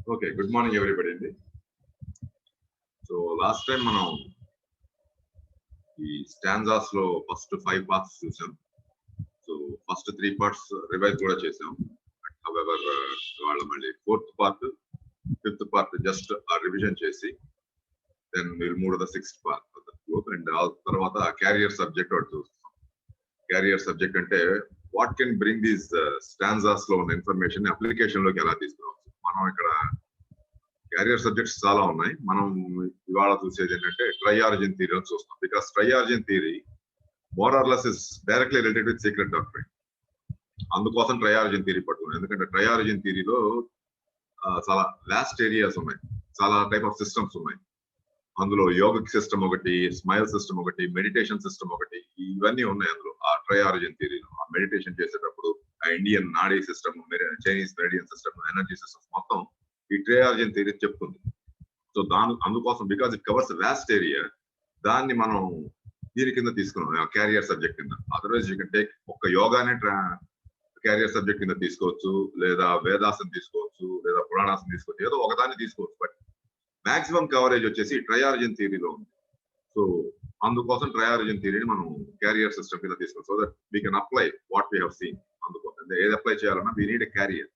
Okay, good morning everybody. So last time మనం ఈ stanzas లో ఫస్ట్ 5 పార్ట్స్ చూసాం. సో ఫస్ట్ 3 పార్ట్స్ రివైజ్ కూడా చేసాం. హౌఎవర్ వాళ్ళ మళ్ళీ 4th part 5th part just revision చేసి then will move to the 6th part of the group and తర్వాత క్యారియర్ సబ్జెక్ట్ ఒకటి చూస్తాం. క్యారియర్ సబ్జెక్ట్ అంటే what can bring these stanzas లో ఉన్న ఇన్ఫర్మేషన్ అప్లికేషన్ లోకి ఎలా తీసుకురావచ్చు. మనం ఇక్కడ క్యారియర్ సబ్జెక్ట్స్ చాలా ఉన్నాయి. మనం ఇవాళ చూసేది ఏంటంటే ట్రై ఆరిజిన్ థియరీ అని చూస్తాం. Because try origin theory more or less is directly related with secret doctrine. అందుకోసం ట్రై ఆరిజిన్ థియరీ పట్టుకున్నాం. ఎందుకంటే ట్రై ఆరిజిన్ థియరీలో చాలా లాస్ట్ ఏరియాస్ ఉన్నాయి, చాలా టైప్ ఆఫ్ సిస్టమ్స్ ఉన్నాయి. అందులో యోగిక్ సిస్టమ్ ఒకటి, స్మైల్ సిస్టమ్ ఒకటి, మెడిటేషన్ సిస్టమ్ ఒకటి, ఇవన్నీ ఉన్నాయి అందులో ఆ ట్రై ఆరిజిన్ థియరీలో. ఆ మెడిటేషన్ చేసేటప్పుడు ఆ ఇండియన్ నాడీ system, Chinese meridian system, energy system మొత్తం ఈ ట్రై ఆరిజిన్ థియరీ చెప్తుంది. సో అందుకోసం because it covers vast area, దాన్ని మనం దీని కింద తీసుకున్నాం క్యారియర్ సబ్జెక్ట్ కింద. అదర్వైజ్ యూ కెన్ టేక్ ఒక్క యోగానే క్యారియర్ సబ్జెక్ట్ కింద తీసుకోవచ్చు, లేదా వేదాసం తీసుకోవచ్చు, లేదా పురాణాసం తీసుకోవచ్చు, ఏదో ఒకదాన్ని తీసుకోవచ్చు. బట్ మాక్సిమం కవరేజ్ వచ్చేసి ట్రై ఆరిజిన్ థియరీలో ఉంది. సో అందుకోసం ట్రై ఆరిజిన్ థియరీని మనం క్యారియర్ సిస్టమ్ కింద తీసుకోవచ్చు. So that we can apply what we have seen. అందుకోసం ఏది అప్లై చేయాలన్నా we need a carrier.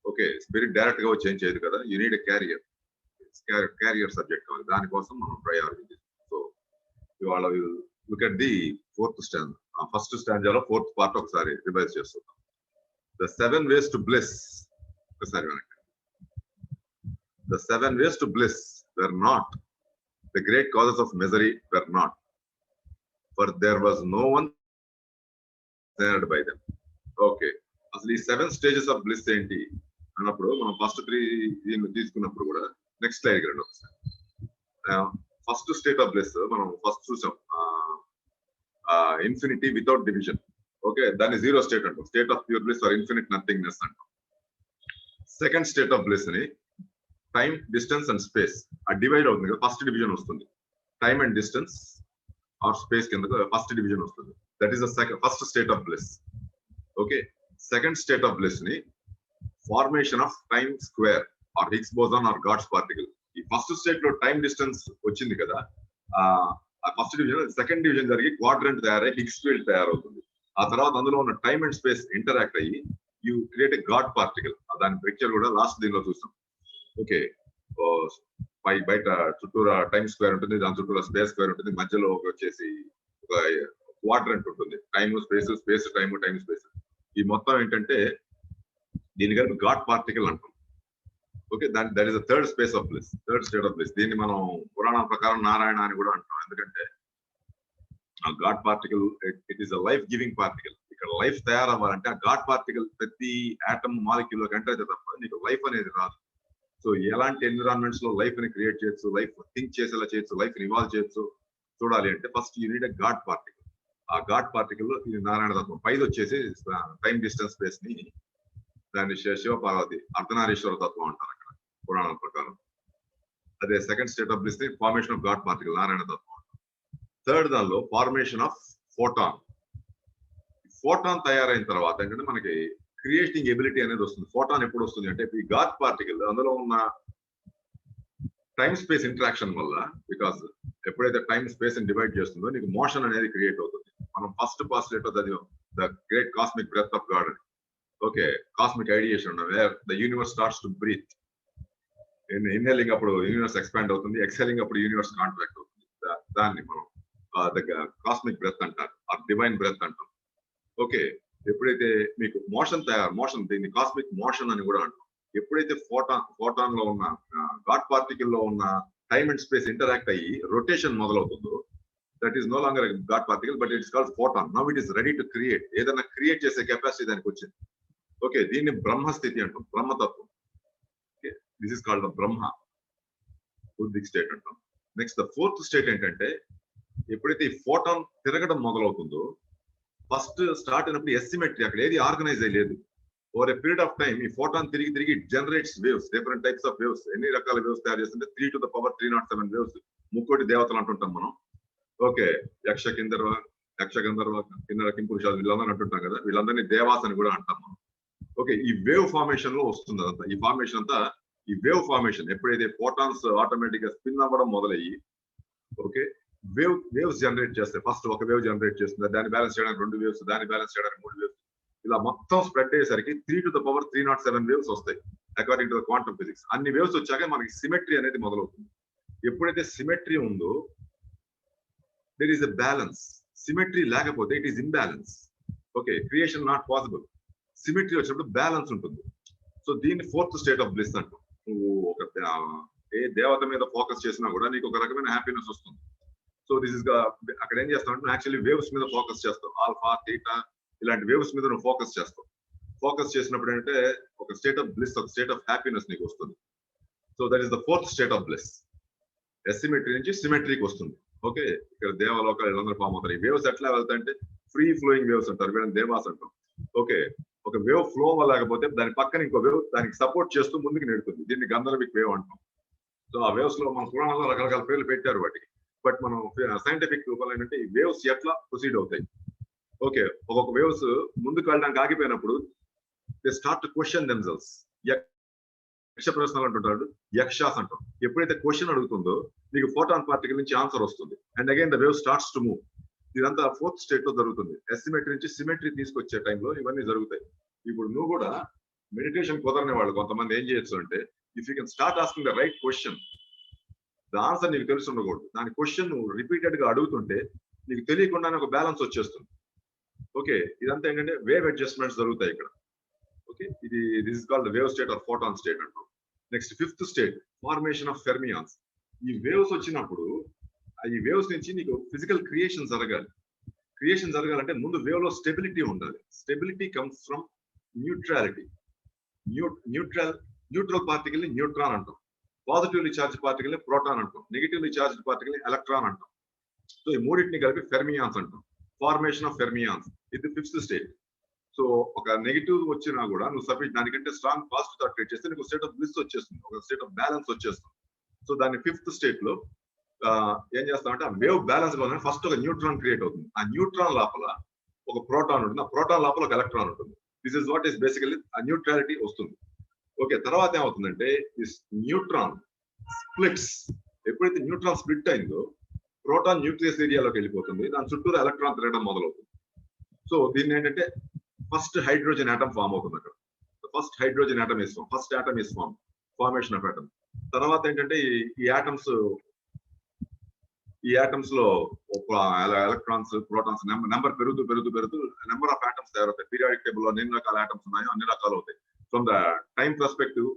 Okay, spirit direct గా వచ్చి ఏం చేయదు కదా, you need a carrier. Carrier subject కావాలి, దానికోసం మనం ట్రై ఆరిజిన్. సో ఇవాళ look at the 4th stand. First స్టాండ్లో 4th పార్ట్ ఒకసారి రివైజ్ చేస్తున్నాం. The 7 ways to bliss. ఒకసారి వెనక్కి. The 7 ways to bliss were not. The great causes of misery were not. For there was no one snared by them. Okay. అసలు ఈ 7 stages of bliss ఏంటి అన్నప్పుడు మనం first 3 తీసుకున్నప్పుడు కూడా నెక్స్ట్ స్లైడ్ రండి ఒకసారి. ఫస్ట్ స్టేట్ ఆఫ్ బ్లిస్ మనం ఫస్ట్ చూసాం, ఇన్ఫినిటీ వితౌట్ డివిజన్. ఓకే, దాన్ని 0 స్టేట్ అంటాం. State of pure bliss or infinite nothingness అంటాం. సెకండ్ స్టేట్ ఆఫ్ బ్లిస్ ని టైం, డిస్టెన్స్ అండ్ స్పేస్ ఆ డివైడ్ అవుతుంది కదా, ఫస్ట్ డివిజన్ వస్తుంది. Time and distance or space కింద ఫస్ట్ డివిజన్ వస్తుంది. That is the first state of bliss. Okay, second state of bliss ని formation of time square are Higgs boson or God's particle. ఈ first state లో time distance వచ్చింది కదా, ఆ first division second division జరిగి quadrant తయారై Higgs field తయారవుతుంది. ఆ తర్వాత అందులో ఉన్న టైం అండ్ స్పేస్ ఇంటరాక్ట్ అయ్యి you create a God particle. దాని పిక్చర్ కూడా లాస్ట్ దీనిలో చూస్తాం. ఓకే, బయట చుట్టూరా టైం స్క్వేర్ ఉంటుంది, దాని చుట్టూరా స్పేస్ స్క్వేర్ ఉంటుంది, మధ్యలో వచ్చేసి ఒక క్వాడ్రంట్ ఉంటుంది. Time space, space time, time space. ఈ మొత్తం ఏంటంటే దీని కలిపి గాడ్ పార్టికల్ అంటాం. Okay, that is the third space of bliss, third state of bliss. దీన్ని మనం పురాణం ప్రకారం నారాయణ అని కూడా అంటాం. ఎందుకంటే ఆ God particle it is a life giving particle. ఇక్కడ లైఫ్ తయారవ్వాలంటే ఆ గాడ్ పార్టికల్ ప్రతి ఆటమ్ మాలిక్యూల్ కంటే తప్ప నీకు లైఫ్ అనేది రాదు. సో ఎలాంటి ఎన్విరాన్మెంట్స్ లో లైఫ్ ని క్రియేట్ చేయొచ్చు, లైఫ్ థింక్ చేసేలా చేయొచ్చు, లైఫ్ ని ఇవాల్వ్ చేయొచ్చు చూడాలి అంటే first you need a God particle. ఆ గాడ్ పార్టికల్ లో ఇది నారాయణ తత్వం. పైది వచ్చేసి టైం, డిస్టెన్స్, స్పేస్ ని దాన్ని శివ పార్వతి అర్ధనారీశ్వర తత్వం అంటారు అక్కడ పురాణం ప్రకారం. అదే సెకండ్ స్టేట్ ఆఫ్ బ్లిస్ ని formation of God particle, Narayana తత్వం. థర్డ్ దానిలో ఫార్మేషన్ ఆఫ్ ఫోటాన్. ఫోటాన్ తయారైన తర్వాత ఏంటంటే మనకి క్రియేటింగ్ ఎబిలిటీ అనేది వస్తుంది. ఫోటాన్ ఎప్పుడు వస్తుంది అంటే ఈ గాడ్ పార్టికల్ అందులో ఉన్న టైం స్పేస్ ఇంటరాక్షన్ వల్ల, బికాస్ ఎప్పుడైతే టైం స్పేస్ ని డివైడ్ చేస్తుందో నీకు మోషన్ అనేది క్రియేట్ అవుతుంది. మనం ఫస్ట్ పాస్లేట్ చదివాం the great cosmic breath of God. Okay, cosmic ideation where the universe starts to breathe. Inhaling అప్పుడు యూనివర్స్ ఎక్స్పాండ్ అవుతుంది, ఎక్స్హేలింగ్ అప్పుడు యూనివర్స్ కాంట్రాక్ట్ అవుతుంది. దాన్ని మనం కాస్మిక్ బ్రెత్ అంటారు, ఆ డివైన్ బ్రెత్ అంటాం. ఓకే, ఎప్పుడైతే మీకు మోషన్ దీన్ని కాస్మిక్ మోషన్ అని కూడా అంటాం. ఎప్పుడైతే ఫోటాన్ లో ఉన్న గాడ్ పార్టికల్ లో ఉన్న టైమ్ అండ్ స్పేస్ ఇంటరాక్ట్ అయ్యి రొటేషన్ మొదలవుతుందో that is no longer god particle but it's called photon. Now it is ready to create. ఏదైనా క్రియేట్ చేసే కెపాసిటీ దానికి వచ్చింది. ఓకే, దీన్ని బ్రహ్మస్థితి అంటాం, బ్రహ్మతత్వం. This is called the Brahma buddhic state అంటాం. నెక్స్ట్ ద 4th స్టేట్ ఏంటంటే ఎప్పుడైతే ఈ ఫోటాన్ తిరగడం మొదలవుతుందో, ఫస్ట్ స్టార్ట్ అయినప్పుడు ఎస్సిమెట్రీ, అక్కడ ఏది ఆర్గనైజ్ అయ్యలేదు. Over a period of time ఈ ఫోటాన్ తిరిగి generates waves, different types of waves. ఎన్ని రకాల వేవ్స్ తయారు చేస్తుంటే 3 to the power 307 వేవ్స్. 3 దేవతలు అంటుంటాం మనం. ఓకే, యక్ష గంధర్వ కిన్నర కింపురుషాలు వీళ్ళందరూ అంటుంటాం కదా, వీళ్ళందరినీ దేవాస్ అని కూడా అంటాం మనం. ఓకే, ఈ వేవ్ ఫార్మేషన్ లో వస్తుంది అదంతా. ఈ ఫార్మేషన్ అంతా ఈ వేవ్ ఫార్మేషన్ ఎప్పుడైతే ఫోటాన్స్ ఆటోమేటిక్ గా స్పిన్ అవ్వడం మొదలయ్యి ఓకే వేవ్స్ జనరేట్ చేస్తాయి. ఫస్ట్ ఒక వేవ్ జనరేట్ చేస్తుంది, దాన్ని బ్యాలెన్స్ చేయడానికి 2 వేవ్స్, దాన్ని బ్యాలెన్స్ చేయడానికి 3 వేవ్స్, ఇలా మొత్తం స్ప్రెడ్ అయ్యేసరికి 3⁻307 వేవ్స్ వస్తాయి according to the quantum physics. అన్ని వేవ్స్ వచ్చాక మనకి సిమెట్రీ అనేది మొదలవుతుంది. ఎప్పుడైతే సిమెట్రీ ఉందో there is a balance. Symmetry లేకపోతే it is imbalance. Okay, creation not possible. Symmetry వచ్చినప్పుడు బ్యాలెన్స్ ఉంటుంది. సో దీన్ని 4th స్టేట్ ఆఫ్ బ్లిస్ అంటాం. నువ్వు ఒక ఏ దేవత మీద ఫోకస్ చేసినా కూడా నీకు ఒక రకమైన హ్యాపీనెస్ వస్తుంది. సో దిస్ ఇస్ అక్కడ ఏం చేస్తావు అంటే యాక్చువల్లీ వేవ్స్ మీద ఫోకస్ చేస్తావు. ఆల్ఫా, థీటా ఇలాంటి వేవ్స్ మీద నువ్వు ఫోకస్ చేస్తావు. ఫోకస్ చేసినప్పుడు అంటే ఒక స్టేట్ ఆఫ్ బ్లిస్, ఒక స్టేట్ ఆఫ్ హ్యాపీనెస్ నీకు వస్తుంది. So that is the 4th state of bliss. Asymmetry నుంచి సిమెట్రీకి వస్తుంది. ఓకే, ఇక్కడ దేవలోకాలు వీళ్ళందరూ ఫామ్ అవుతారు. ఈ వేవ్స్ ఎట్లా వెళ్తాయంటే ఫ్రీ ఫ్లోయింగ్ వేవ్స్ అంటారు, వీళ్ళని దేవాస్ అంటాం. ఓకే, ఒక వేవ్ ఫ్లో అవ్వలేకపోతే దాని పక్కన ఇంకో వేవ్ దానికి సపోర్ట్ చేస్తూ ముందుకు నెడుతుంది. దీన్ని గంధర్విక్ వేవ్ అంటాం. సో ఆ వేవ్స్ లో మన పురాణంలో రకరకాల పేర్లు పెట్టారు వాటికి. బట్ మనం సైంటిఫిక్ రూపంలో ఏంటంటే ఈ వేవ్స్ ఎట్లా ప్రొసీడ్ అవుతాయి. ఓకే, ఒక్కొక్క వేవ్స్ ముందుకు వెళ్ళడానికి ఆగిపోయినప్పుడు they start to question themselves. యక్ష ప్రశ్నలు అంటుంటాడు, యక్షాస్ అంటాం. ఎప్పుడైతే క్వశ్చన్ అడుగుతుందో నీకు ఫోటాన్ పార్టికల్ నుంచి ఆన్సర్ వస్తుంది. And again the wave starts to move. ఇదంతా 4th స్టేట్ లో జరుగుతుంది. ఎసిమెట్రీ నుంచి సిమెట్రీ తీసుకొచ్చే టైంలో ఇవన్నీ జరుగుతాయి. ఇప్పుడు నువ్వు కూడా మెడిటేషన్ కుదరని వాళ్ళు కొంతమంది ఏం చేయొచ్చు అంటే if you can start asking the right question, the answer నీకు తెలిసి ఉండకూడదు. దాని క్వశ్చన్ నువ్వు రిపీటెడ్ గా అడుగుతుంటే నీకు తెలియకుండానే ఒక బ్యాలెన్స్ వచ్చేస్తుంది. ఓకే, ఇదంతా ఏంటంటే వేవ్ అడ్జస్ట్మెంట్స్ జరుగుతాయి ఇక్కడ. ఓకే, ఇది this is called wave state or photon state అంటారు. Next 5th state, formation of fermions. ఈ వేవ్స్ వచ్చినప్పుడు ఈ వేవ్స్ నుంచి నీకు ఫిజికల్ క్రియేషన్ జరగాలి. క్రియేషన్ జరగాలంటే ముందు వేవ్ లో స్టెబిలిటీ ఉండాలి. Stability comes from neutrality. Neutral particle ని న్యూట్రాన్ అంటాం. పాజిటివ్లీ చార్జ్ పార్టికల్ ని ప్రోటాన్ అంటాం. నెగిటివ్లీ చార్జ్ పార్టికల్ ని ఎలక్ట్రాన్ అంటాం. సో ఈ మూడింటిని కలిపి ఫెర్మియాన్స్ అంటాం. ఫార్మేషన్ ఆఫ్ ఫెర్మియాన్స్, ఇది 5th స్టేట్. సో ఒక నెగిటివ్ వచ్చినా కూడా నువ్వు సఫిషియెంట్ దానికంటే స్ట్రాంగ్ పాజిటివ్ థాట్ క్రియేట్ చేస్తే నీకు స్టేట్ ఆఫ్ బ్లిస్ వచ్చేస్తుంది, ఒక స్టేట్ ఆఫ్ బ్యాలెన్స్ వచ్చేస్తుంది. సో దాన్ని 5th స్టేట్ లో ఏం చేస్తామంటే ఆ వేవ్ బ్యాలెన్స్ గా ఫస్ట్ ఒక న్యూట్రాన్ క్రియేట్ అవుతుంది. ఆ న్యూట్రాన్ లోపల ఒక ప్రోటాన్ ఉంటుంది, ఆ ప్రోటాన్ లోపల ఒక ఎలక్ట్రాన్ ఉంటుంది. This is what is basically ఆ న్యూట్రాలిటీ వస్తుంది. ఓకే, తర్వాత ఏమవుతుందంటే దిస్ న్యూట్రాన్ స్ప్లిట్స్. ఎప్పుడైతే న్యూట్రాన్ స్ప్లిట్ అయిందో ప్రోటాన్ న్యూక్లియస్ ఏరియాలోకి వెళ్ళిపోతుంది, దాని చుట్టూ ఎలక్ట్రాన్ తిరగడం మొదలవుతుంది. సో దీన్ని ఏంటంటే ఫస్ట్ హైడ్రోజన్ ఆటమ్ ఫామ్ అవుతుంది అక్కడ. First hydrogen atom is form, first atom is form, formation of atom. తర్వాత ఏంటంటే ఈ ఆటమ్స్ లో ఎలక్ట్రాన్స్, ప్రోటాన్స్ నెంబర్ పెరుగుతూ నెంబర్ ఆఫ్ ఆటమ్స్ తయారవుతాయి. పీరియాడిక్ టేబుల్ లో ఎన్ని రకాల ఆటమ్స్ ఉన్నాయో అన్ని రకాలు అవుతాయి. From the time perspective,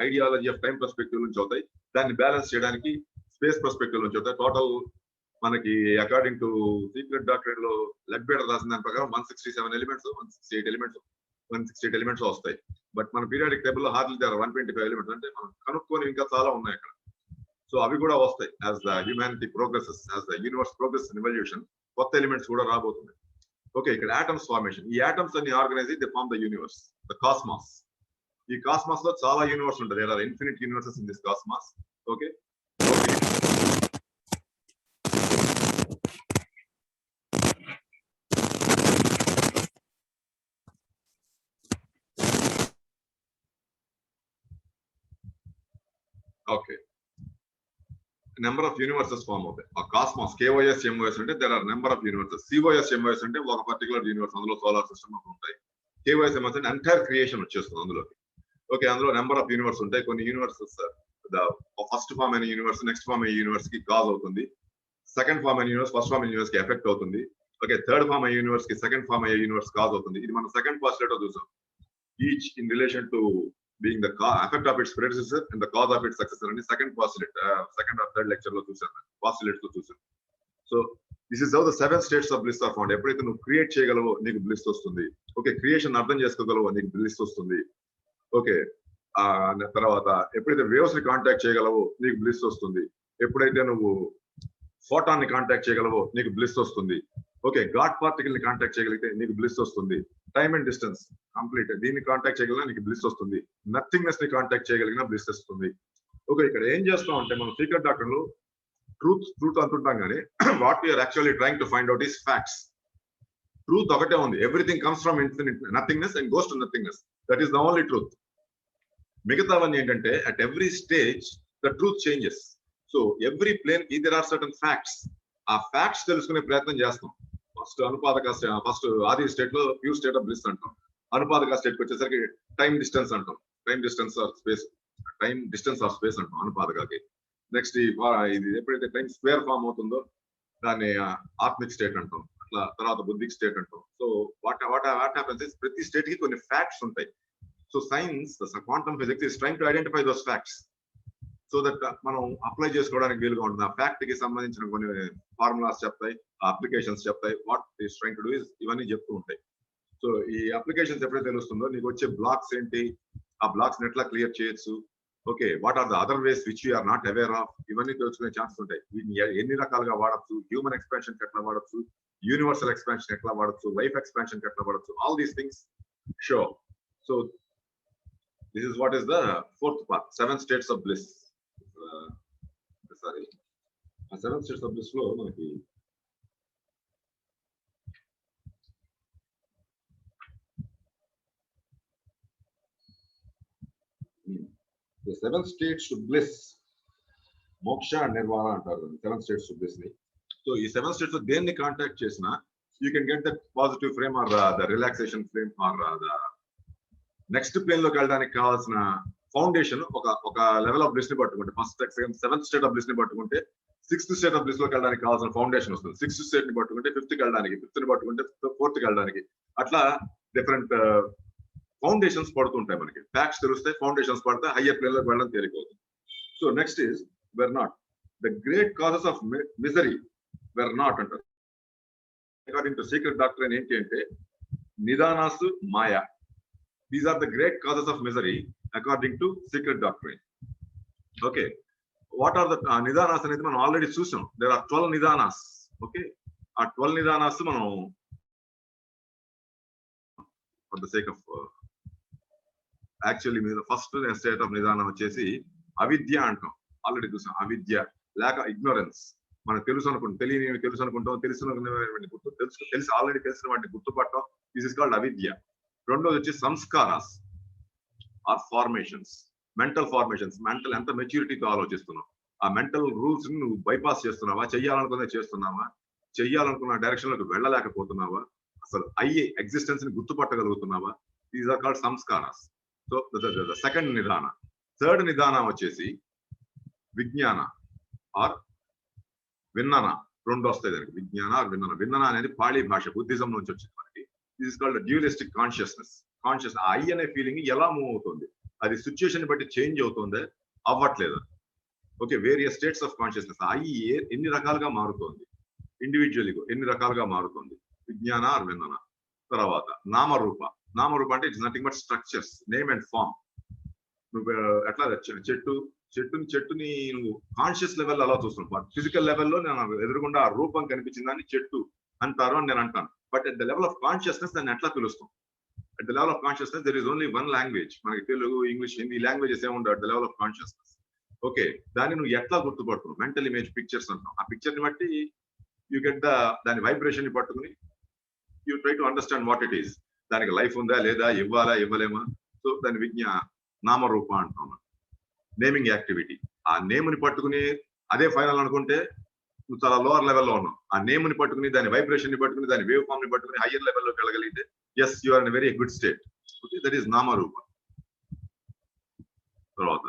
ideology of time perspective నుంచి అవుతాయి. దాన్ని బ్యాలెన్స్ చేయడానికి స్పేస్ పర్స్పెక్టివ్ నుంచి అవుతాయి. టోటల్ మనకి అకార్డింగ్ టు సీక్రెట్ డాక్టరేట్ లో లెగ్బేటర్ రాసిన దాని ప్రకారం 167 ఎలిమెంట్స్, 168 ఎలిమెంట్స్ వస్తాయి. బట్ మన పీరియాడిక్ టేబుల్ లో హార్డ్లీ 125 ఎలిమెంట్స్. అంటే మనం కనుక్కొని ఇంకా చాలా ఉన్నాయి అక్కడ. సో అవి కూడా వస్తాయి. As the humanity progresses, as the universe progress in evolution, కొత్త ఎలిమెంట్స్ కూడా రాబోతున్నాయి. ఓకే, ఇక్కడ ఆటమ్స్ ఫార్మేషన్. ఈ ఆటమ్స్ అన్ని organise the form the universe, the cosmos. ఈ కాస్మాస్ లో చాలా యూనివర్స్ ఉంటాయి. There are infinite universes in this cosmos. Okay, okay, number of universes form అవుతాయి. ఆ కాస్మాస్ KOS MOS అంటే there are number of universes. COS MOS అంటే ఒక particular universe, అందులో సోలార్ సిస్టమ్ ఉంటాయి. KOS MOS అంటే ఎంటైర్ క్రియేషన్ వచ్చేస్తుంది అందులోకి. ఓకే, అందులో నెంబర్ ఆఫ్ యూనివర్స్ ఉంటాయి. కొన్ని యూనివర్సెస్ ఫస్ట్ ఫామ్ అయిన యూనివర్స్ నెక్స్ట్ ఫామ్ అయిన యూనివర్స్ కి కాజ్ అవుతుంది. సెకండ్ ఫామ్ అయిన యూనివర్స్ ఫస్ట్ ఫామ్ అయిన యూనివర్స్ కి ఎఫెక్ట్ అవుతుంది. ఓకే, థర్డ్ ఫామ్ అయిన యూనివర్స్ కి సెకండ్ ఫామ్ అయ్యే యూనివర్స్ కాజ్ అవుతుంది. ఇది మనం సెకండ్ పాస్టులేట్ లో చూసాం. Each in relation to being the effect of its predecessor and the cause of its successor అని second postulate, second or third lecture లో చూసాను, పాస్టులేట్స్ లో చూసాను. So this is how the 7 states of bliss are found. ఎప్పుడైతే నువ్వు create చేయగలవో నీకు bliss వస్తుంది. Okay, creation అర్థం చేసుకోగలవో నీకు బ్లిస్ వస్తుంది. ఓకే, తర్వాత ఎప్పుడైతే వేవ్స్ ని కాంటాక్ట్ చేయగలవో నీకు బ్లిస్ వస్తుంది. ఎప్పుడైతే నువ్వు ఫోటాన్ ని కాంటాక్ట్ చేయగలవో నీకు బ్లిస్ వస్తుంది. ఓకే, గాడ్ పార్టికల్ ని కాంటాక్ట్ చేయగలిగితే నీకు బ్లిస్ వస్తుంది. టైమ్ అండ్ డిస్టెన్స్ కంప్లీట్ దీన్ని కాంటాక్ట్ చేయగలిగినా నీకు బ్లిస్ వస్తుంది. నథింగ్నెస్ ని కాంటాక్ట్ చేయగలిగినా బ్లిస్ వస్తుంది. ఓకే, ఇక్కడ ఏం చేస్తాం అంటే మనం సీక్రెట్ డాక్టర్ లో ట్రూత్ అంటుంటాం కానీ what we are actually trying to find out is facts. Truth ఒకటే ఉంది. Everything comes from infinite nothingness and goes to nothingness. That is the only truth. మిగతావన్నీ ఏంటంటే at every stage the truth changes. So every plane కి there are certain facts. ఆ facts తెలుసుకునే ప్రయత్నం చేస్తాం. First ఆది స్టేట్ లో ప్యూర్ స్టేట్ ఆఫ్ బ్లిస్ అంటాం. అనుపాదక స్టేట్ కి వచ్చేసరికి టైం డిస్టెన్స్ అంటాం. టైం డిస్టెన్స్ ఆర్ స్పేస్ అంటాం అనుపాదకకి. నెక్స్ట్ ఇది ఎప్పుడైతే టైం స్క్వేర్ ఫామ్ అవుతుందో దాన్ని ఆత్మిక్ స్టేట్ అంటాం. అట్లా తర్వాత బుద్ధిక్ స్టేట్ అంటాం. సో వాట్ హ్యాపెన్స్ ఇస్ ప్రతి స్టేట్ కి కొన్ని ఫ్యాక్ట్స్ ఉంటాయి. So science quantum physics is trying to identify those facts so that మనం అప్లై చేసుకోవడానికి వీలుగా ఉంటుంది. ఆ ఫ్యాక్ట్ కి సంబంధించిన కొన్ని ఫార్ములాస్ చెప్తాయి, అప్లికేషన్స్ చెప్తాయి. What is trying to do is ఇవన్నీ చెప్తూ ఉంటాయి. సో ఈ అప్లికేషన్స్ ఎప్పుడైతే తెలుస్తుందో నీకు వచ్చే బ్లాక్స్ ఏంటి, ఆ బ్లాక్స్ ఎట్లా క్లియర్ చేయొచ్చు, okay what are the other ways which you are not aware of, ఇవన్నీ తెలుసుకునే ఛాన్సెస్ ఉంటాయి. వీటిని ఎన్ని రకాలుగా వాడచ్చు, హ్యూమన్ ఎక్స్పాన్షన్ ఎట్లా వాడచ్చు, యూనివర్సల్ ఎక్స్పాన్షన్ ఎట్లా వాడచ్చు, లైఫ్ ఎక్స్పాన్షన్ ఎట్లా వాడచ్చు, all these things show. So this is what is the fourth part, 7 states of bliss. Sorry, ఆ 7 స్టేట్స్ ఆఫ్ బ్లిస్ లో మనకి the 7 states to bliss, moksha and nirvana అంటారు 7 స్టేట్స్ టు బ్లిస్ ని. So ఈ 7 స్టేట్స్ దేన్ని contact చేసినా you can get that positive frame or the relaxation frame or the next plane లోకి వెళ్ళడానికి కావాల్సిన ఫౌండేషన్ ఒక లెవెల్ ఆఫ్ బ్లిస్ ని పట్టుకుంటే, first second 7th state of bliss ని పట్టుకుంటే 6th స్టేట్ ఆఫ్ బ్లిస్ లోకి వెళ్ళడానికి కావాల్సిన ఫౌండేషన్ వస్తుంది. 6th స్టేట్ ని పట్టుకుంటే 5th కి వెళ్ళడానికి, 5th ని పట్టుకుంటే 4th కి వెళ్ళడానికి, అట్లా డిఫరెంట్ ఫౌండేషన్స్ పడుతుంటాయి. మనకి ఫ్యాక్ట్స్ తెలుస్తాయి, ఫౌండేషన్స్ పడితే హయ్యర్ ప్లేన్ లోకి వెళ్ళడం తేలిపోతుంది. సో నెక్స్ట్ ఈస్ వెర్ నాట్ the great causes of misery వెర్ నాట్ అంటారు. అకార్డింగ్ టు సీక్రెట్ డాక్టర్ ఏంటి అంటే నిదానాసు మాయా, these are the great causes of misery according to secret doctor. Okay, what are the నిదానాస్ అనేది మనం ఆల్రెడీ చూసాం. There are 12 నిదానాస్. ఓకే, ఆ 12 నిదానాస్ మనం for the sake of actually మీద ఫస్ట్ స్టేట్ ఆఫ్ నిదానం వచ్చేసి అవిద్య అంటాం. ఆల్రెడీ చూసాం. అవిద్య లేక ఇగ్నోరెన్స్. మనకు తెలుసు అనుకుంటాం, తెలియని తెలుసు అనుకుంటాం, తెలిసి ఆల్రెడీ తెలిసిన వాటిని గుర్తుపట్టడం, దిస్ ఇస్ కాల్డ్ అవిద్య. రెండోది వచ్చి సంస్కారాస్ or formations, mental formations. Mental ఎంత మెచ్యూరిటీతో ఆలోచిస్తున్నావు, ఆ మెంటల్ రూల్స్ ని నువ్వు బైపాస్ చేస్తున్నావా, చెయ్యాలనుకునే చేస్తున్నావా, చెయ్యాలనుకున్న డైరెక్షన్ లోకి వెళ్ళలేకపోతున్నావా, అసలు అయ్యే ఎగ్జిస్టెన్స్ ని గుర్తుపట్టగలుగుతున్నావా, దీస్ ఆర్ కాల్డ్ సంస్కారాస్. సో ద సెకండ్ నిదాన. థర్డ్ నిదాన వచ్చేసి విజ్ఞాన ఆర్ విన్నన. రెండు వస్తాయి దానికి, విజ్ఞాన ఆర్ విన్నన. విన్నన అనేది పాళీ భాష, బుద్ధిజం నుంచి వచ్చింది మనకి. This is called dualistic consciousness. ఆ ఐ అనే ఫీలింగ్ ఎలా మూవ్ అవుతుంది, అది సిచ్యుయేషన్ బట్టి చేంజ్ అవుతుందే, అవ్వట్లేదు. Okay, various states of consciousness. I ఎన్ని రకాలుగా మారుతోంది, ఇండివిజువల్ ఎన్ని రకాలుగా మారుతుంది, విజ్ఞాన ఆర్ విన్నన. తర్వాత నామరూప. నామరూప అంటే it's nothing but structures, name and form. నువ్వు ఎట్లా చెట్టుని నువ్వు కాన్షియస్ లెవెల్ అలా చూస్తున్నావు. ఫిజికల్ లెవెల్లో నేను ఎదురుగుండా ఆ రూపం కనిపించింది దాన్ని చెట్టు అంటారు అని నేను అంటాను. But at the level of consciousness దాన్ని ఎట్లా పిలుస్తాం? At the level of consciousness there is only one language. మనకి తెలుగు, ఇంగ్లీష్, హిందీ లాంగ్వేజెస్ ఏముండవు at the level of consciousness. Okay, దాన్ని నువ్వు ఎట్లా గుర్తుపడుతున్నావు? మెంటల్ ఇమేజ్ పిక్చర్స్ అంటాం. ఆ పిక్చర్ ని బట్టి యూ గెట్ దాని వైబ్రేషన్ ని పట్టుకుని you try to understand what it is. దానికి లైఫ్ ఉందా లేదా, ఇవ్వాలా ఇవ్వలేమా. సో దాని నామరూప అంటాం. Naming activity. ఆ నేమ్ ని పట్టుకుని అదే ఫైనల్ అనుకుంటే నువ్వు చాలా లోవర్ లెవెల్లో ఉన్నావు. ఆ నేమ్ ని పట్టుకుని, దాని వైబ్రేషన్ ని పట్టుకుని, దాని వేవ్ ఫామ్ ని పట్టుకుని హయ్యర్ లెవెల్లోకి వెళ్ళగలిగితే yes you are in very good state. Okay, that is నామరూప. తర్వాత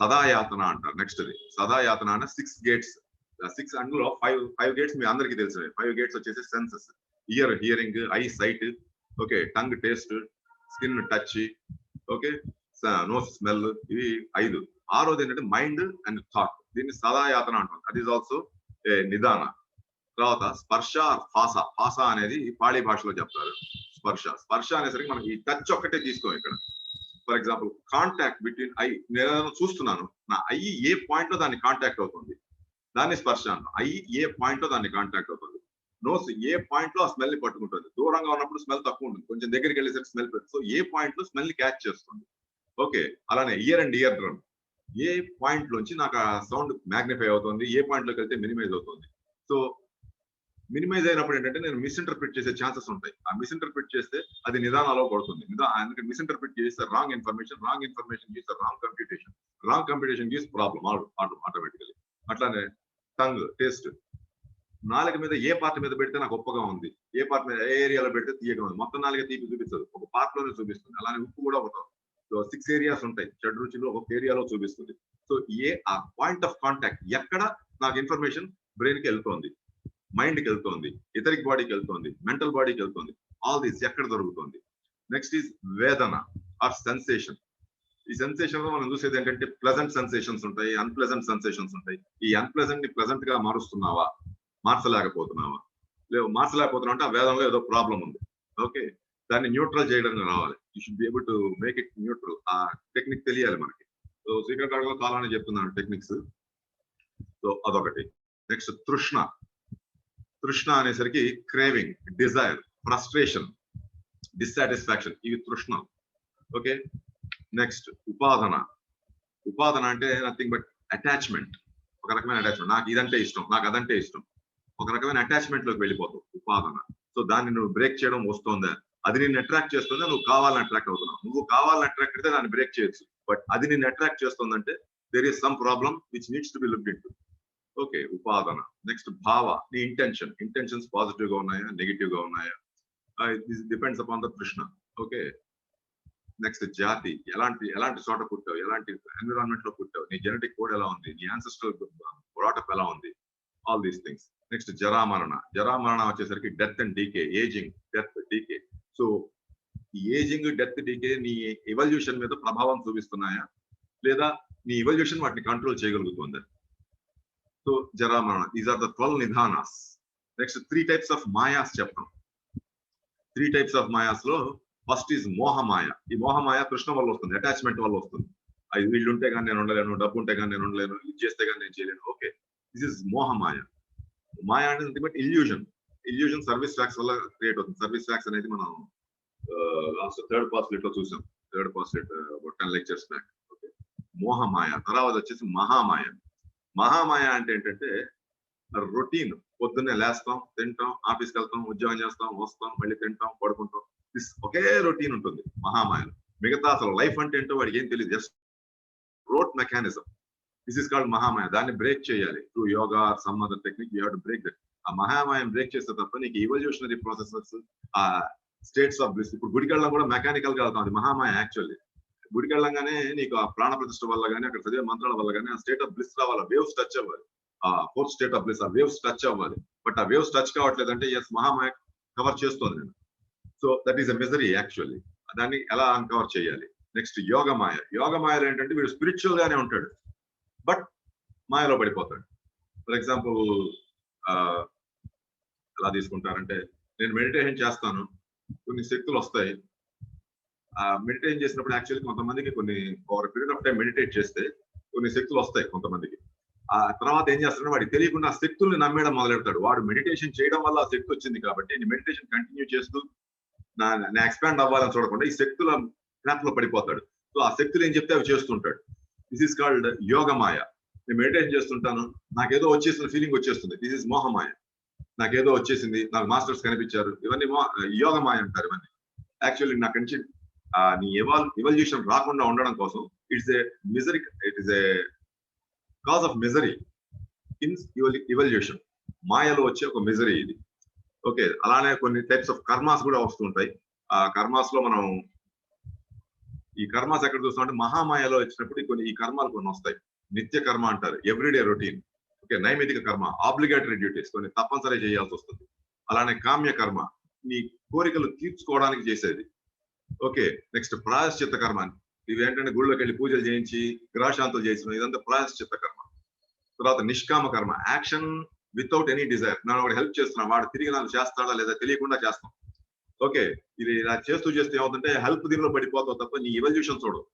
సదాయాతన అంటారు. నెక్స్ట్ సదాయాతన అంటే 6 గేట్స్. 6 అందులో 5 గేట్స్ మీ అందరికీ తెలిసినవి. 5 గేట్స్ వచ్చేసి senses. Ear hearing, eye sight, okay, tongue taste, skin touch, okay, nose smell. ఇవి 5. 6వది ఏంటంటే మైండ్ అండ్ థాట్. దీన్ని సదాయాతన అంటాం. దట్ ఈస్ ఆల్సో ఏ నిదాన. తర్వాత స్పర్శ, ఫాస. ఫాస అనేది పాళీ భాషలో చెప్తారు. స్పర్శ అనేసరికి మనకి ఈ టచ్ ఒక్కటే తీసుకోం ఇక్కడ. For example contact between I. నేను చూస్తున్నాను, నా ఐ ఏ పాయింట్ లో దాన్ని కాంటాక్ట్ అవుతుంది, దాన్ని స్పర్శ అంటాం. ఐ ఏ పాయింట్ లో దాన్ని కాంటాక్ట్ అవుతుంది. నోస్ ఏ పాయింట్ లో ఆ స్మెల్ ని పట్టుకుంటుంది. దూరంగా ఉన్నప్పుడు స్మెల్ తక్కువ ఉంటుంది, కొంచెం దగ్గరికి వెళ్ళేసరికి స్మెల్ పెడుతుంది. సో ఏ పాయింట్ లో స్మెల్ ని క్యాచ్ చేస్తుంది. ఓకే, అలానే year and ear drum. A point లోంచి నాకు ఆ సౌండ్ మ్యాగ్నిఫై అవుతుంది, ఏ పాయింట్ లోకి వెళ్తే మినిమైజ్ అవుతుంది. సో మినిమైజ్ అయినప్పుడు ఏంటంటే నేను మిస్ఇంటర్ప్రిట్ చేసే ఛాన్సెస్ ఉంటాయి. ఆ మిస్ఇంటర్ప్రిట్ చేస్తే అది నిదానాలో పడుతుంది. అందుకే మిస్ఇంటర్ప్రిట్ చేస్తే రాంగ్ ఇన్ఫర్మేషన్ చేస్తే రాంగ్ కంప్యూటేషన్ గీస్ ప్రాబ్లమ్ ఆటోమేటికలీ. అట్లానే టంగ్ టేస్ట్, నాలుక మీద ఏ పార్ట్ మీద పెడితే నాకు ఉప్పగా ఉంది, ఏ పార్ట్ మీద ఏ ఏరియాలో పెడితే తీయగా ఉంది, మొత్తం నాలుక తీపి చూపిస్తుంది, ఒక పార్ట్ లోనే చూపిస్తుంది. అలానే ఉప్పు కూడా ఒక 6 ఏరియాస్ ఉంటాయి, షడ్ రుచులు ఒక ఏరియాలో చూపిస్తుంది. సో ఆ పాయింట్ ఆఫ్ కాంటాక్ట్ ఎక్కడ నాకు ఇన్ఫర్మేషన్ బ్రెయిన్ కి వెళ్తోంది, మైండ్ కి వెళ్తోంది, ఇథరిక్ బాడీకి వెళ్తోంది, మెంటల్ బాడీకి వెళ్తోంది, ఆల్ దీస్ ఎక్కడ దొరుకుతుంది. నెక్స్ట్ ఈజ్ వేదన ఆర్ సెన్సేషన్. ఈ సెన్సేషన్ లో మనం చూసేది ఏంటంటే ప్లెజెంట్ సెన్సేషన్స్ ఉంటాయి, అన్ప్లెజెంట్ సెన్సేషన్స్ ఉంటాయి. ఈ అన్ప్లెజెంట్ ని ప్లెజెంట్ గా మారుస్తున్నావా, మార్చలేకపోతున్నావా? మార్చలేకపోతున్నావు అంటే ఆ వేదంలో ఏదో ప్రాబ్లం ఉంది. ఓకే, దాన్ని న్యూట్రల్ చేయడం రావాలి. You should be able to make it neutral. ఆ టెక్నిక్ తెలియాలి మనకి. సో సీక్రెట్ ఆర్ట్ లో కావాలని చెప్తున్నాను టెక్నిక్స్. సో అదొకటి. నెక్స్ట్ తృష్ణ అనేసరికి క్రేవింగ్, డిజైర్, ఫ్రస్ట్రేషన్, డిస్సాటిస్ఫాక్షన్, ఇవి తృష్ణ. ఓకే, నెక్స్ట్ ఉపాదన అంటే నథింగ్ బట్ అటాచ్మెంట్. ఒక రకమైన అటాచ్మెంట్, నాకు ఇదంటే ఇష్టం, నాకు అదంటే ఇష్టం, ఒక రకమైన అటాచ్మెంట్ లోకి వెళ్ళిపోతావు, ఉపాదన. సో దాన్ని నువ్వు బ్రేక్ చేయడం వస్తుందా, అది నిన్ను అట్రాక్ట్ చేస్తుందా, నువ్వు కావాలని అట్రాక్ట్ అవుతున్నావు. నువ్వు కావాలని అట్రాక్ట్ అయితే దాన్ని బ్రేక్ చేయొచ్చు, బట్ అది నిన్ను అట్రాక్ట్ చేస్తుందంటే there is some problem which needs to be looked into. Okay, ఉపాదన. నెక్స్ట్ నీ ఇంటెన్షన్స్ పాజిటివ్ గా ఉన్నాయా, నెగిటివ్ గా ఉన్నాయా, దిస్ డిపెండ్స్ అపాన్ ద కృష్ణ. ఓకే, నెక్స్ట్ జాతి, ఎలాంటి చోట పుట్టావు, ఎలాంటి ఎన్విరాన్మెంట్ లో పుట్టావు, నీ జెనెటిక్ కోడ్ ఎలా ఉంది, నీ యాన్సెస్ట్రల్ బ్రాటప్ ఎలా ఉంది, ఆల్ దీస్ థింగ్స్. నెక్స్ట్ జరామరణ వచ్చేసరికి death and decay, ageing, death, decay. So ఈ ఏజింగ్, డెత్, డీకే నీ ఎవల్యూషన్ మీద ప్రభావం చూపిస్తున్నాయా, లేదా నీ ఎవల్యూషన్ వాటిని కంట్రోల్ చేయగలుగుతుందా? సో జరామరణ, దీస్ ఆర్ ద 12 నిధానాస్. నెక్స్ట్ 3 టైప్స్ ఆఫ్ మాయాస్ చెప్తాం. 3 టైప్స్ ఆఫ్ మాయాస్ లో ఫస్ట్ ఈజ్ మోహమాయ. ఈ మోహమాయ కృష్ణ వల్ల వస్తుంది, అటాచ్మెంట్ వల్ల వస్తుంది. అది వీళ్ళు ఉంటే కానీ నేను ఉండలేను, డబ్బు ఉంటే కానీ నేను ఉండలేను, ఇది చేస్తే కానీ నేను చేయలేను. Okay, this is mohamaya. మాయ అంటే బట్ ఇల్యూజన్ సర్వీస్ ట్యాక్స్ వల్ల క్రియేట్ అవుతుంది. సర్వీస్ ట్యాక్స్ అనేది మనం లాస్ట్ థర్డ్ పాస్లెట్ లో చూసాం, థర్డ్ పాస్లెట్ 10 లెక్చర్స్ బ్యాక్. ఓకే, మోహమాయ. తర్వాత వచ్చేసి మహామాయ అంటే ఏంటంటే రొటీన్. పొద్దున్నే లేస్తాం, తింటాం, ఆఫీస్కి వెళ్తాం, ఉద్యోగం చేస్తాం, వస్తాం, మళ్ళీ తింటాం, పడుకుంటాం, ఒకే రొటీన్ ఉంటుంది మహామాయలో. మిగతా అసలు లైఫ్ అంటే ఏంటో వాడికి ఏం తెలియదు, just wrote mechanism. This is called Mahamaya. దాన్ని బ్రేక్ చేయాలి through yoga, some other technique. You have to break that. ఆ మహామాయం బ్రేక్ చేస్తే తప్ప నీకు ఎవల్యూషనరీ ప్రాసెసెస్, ఆ స్టేట్స్ ఆఫ్ బ్లిస్. ఇప్పుడు గుడికెళ్ళడం కూడా మెకానికల్ గా వెళ్తాం, అది మహామాయ యాక్చువల్లీ. గుడికెళ్ళంగానే నీకు ఆ ప్రాణ ప్రతిష్ఠ వల్ల కానీ, అక్కడ చదివే మంత్రాల వల్ల కానీ ఆ స్టేట్ ఆఫ్ బ్లిస్ రావాలి, వేవ్స్ టచ్ అవ్వాలి, ఆ ఫోర్త్ స్టేట్ ఆఫ్ బ్లిస్, ఆ వేవ్స్ టచ్ అవ్వాలి. బట్ ఆ వేవ్స్ టచ్ కావట్లేదంటే ఎస్, మహామాయ కవర్ చేస్తుంది నేను. So that is a misery actually. దాన్ని ఎలా అన్కవర్ చేయాలి? నెక్స్ట్ యోగమాయలో ఏంటంటే వీడు స్పిరిచువల్ గానే ఉంటాడు, బట్ మాయలో పడిపోతాడు. ఫర్ ఎగ్జాంపుల్ ఎలా తీసుకుంటారంటే, నేను మెడిటేషన్ చేస్తాను, కొన్ని శక్తులు వస్తాయి. మెడిటేషన్ చేసినప్పుడు యాక్చువల్లీ కొంతమందికి కొన్ని over period of time meditate చేస్తే కొన్ని శక్తులు వస్తాయి కొంతమందికి. ఆ తర్వాత ఏం చేస్తాడంటే వాడికి తెలియకుండా ఆ శక్తుల్ని నమ్మేయడం మొదలెడతాడు. వాడు మెడిటేషన్ చేయడం వల్ల ఆ శక్తి వచ్చింది కాబట్టి నేను మెడిటేషన్ కంటిన్యూ చేస్తూ నా ఎక్స్పాండ్ అవ్వాలని చూడకుండా ఈ శక్తుల ట్రాప్ లో పడిపోతాడు. సో ఆ శక్తులు ఏం చెప్తే అవి చేస్తుంటాడు. This is called Yogamaya. నేను మెడిటేషన్ చేస్తుంటాను, నాకేదో వచ్చేసిన ఫీలింగ్ వచ్చేస్తుంది, దిస్ ఇస్ మోహమాయ. నాకేదో వచ్చేసింది, నాకు మాస్టర్స్ కనిపించారు, ఇవన్నీ యోగమాయ అంటారు. ఇవన్నీ యాక్చువల్లీ నాకు నుంచి నీ ఎవల్యూషన్ రాకుండా ఉండడం కోసం it's a misery, it is a cause of misery in evolution. మాయలో వచ్చే ఒక మిజరీ ఇది. ఓకే, అలానే కొన్ని టైప్స్ ఆఫ్ కర్మాస్ కూడా వస్తుంటాయి. ఆ కర్మాస్ లో మనం ఈ కర్మాస్ ఎక్కడ చూస్తామంటే మహామాయలో వచ్చినప్పుడు ఈ కర్మాలు కొన్ని వస్తాయి. నిత్య కర్మ అంటారు, ఎవ్రీడే రొటీన్. ఓకే, నైమితిక కర్మ, ఆబ్లిగేటరీ డ్యూటీస్, కొన్ని తప్పనిసరి చేయాల్సి వస్తుంది. అలానే కామ్య కర్మ, నీ కోరికలు తీర్చుకోవడానికి చేసేది. ఓకే, నెక్స్ట్ ప్రాయశ్చిత్త కర్మ, ఇవి ఏంటంటే గుళ్ళోకి వెళ్ళి పూజలు చేయించి గ్రహశాంతులు చేసిన, ఇదంతా ప్రాయశ్చిత్త కర్మ. తర్వాత నిష్కామ కర్మ, యాక్షన్ వితౌట్ ఎనీ డిజైర్. నేను వాడు హెల్ప్ చేస్తున్నా, వాడు తిరిగి నాకు చేస్తాడా లేదా తెలియకుండా చేస్తాం. ఓకే, ఇది ఇలా చేస్తూ ఏమవుతుంటే హెల్ప్ దీనిలో పడిపోతావు తప్ప నీ ఎవల్యూషన్ చూడవు.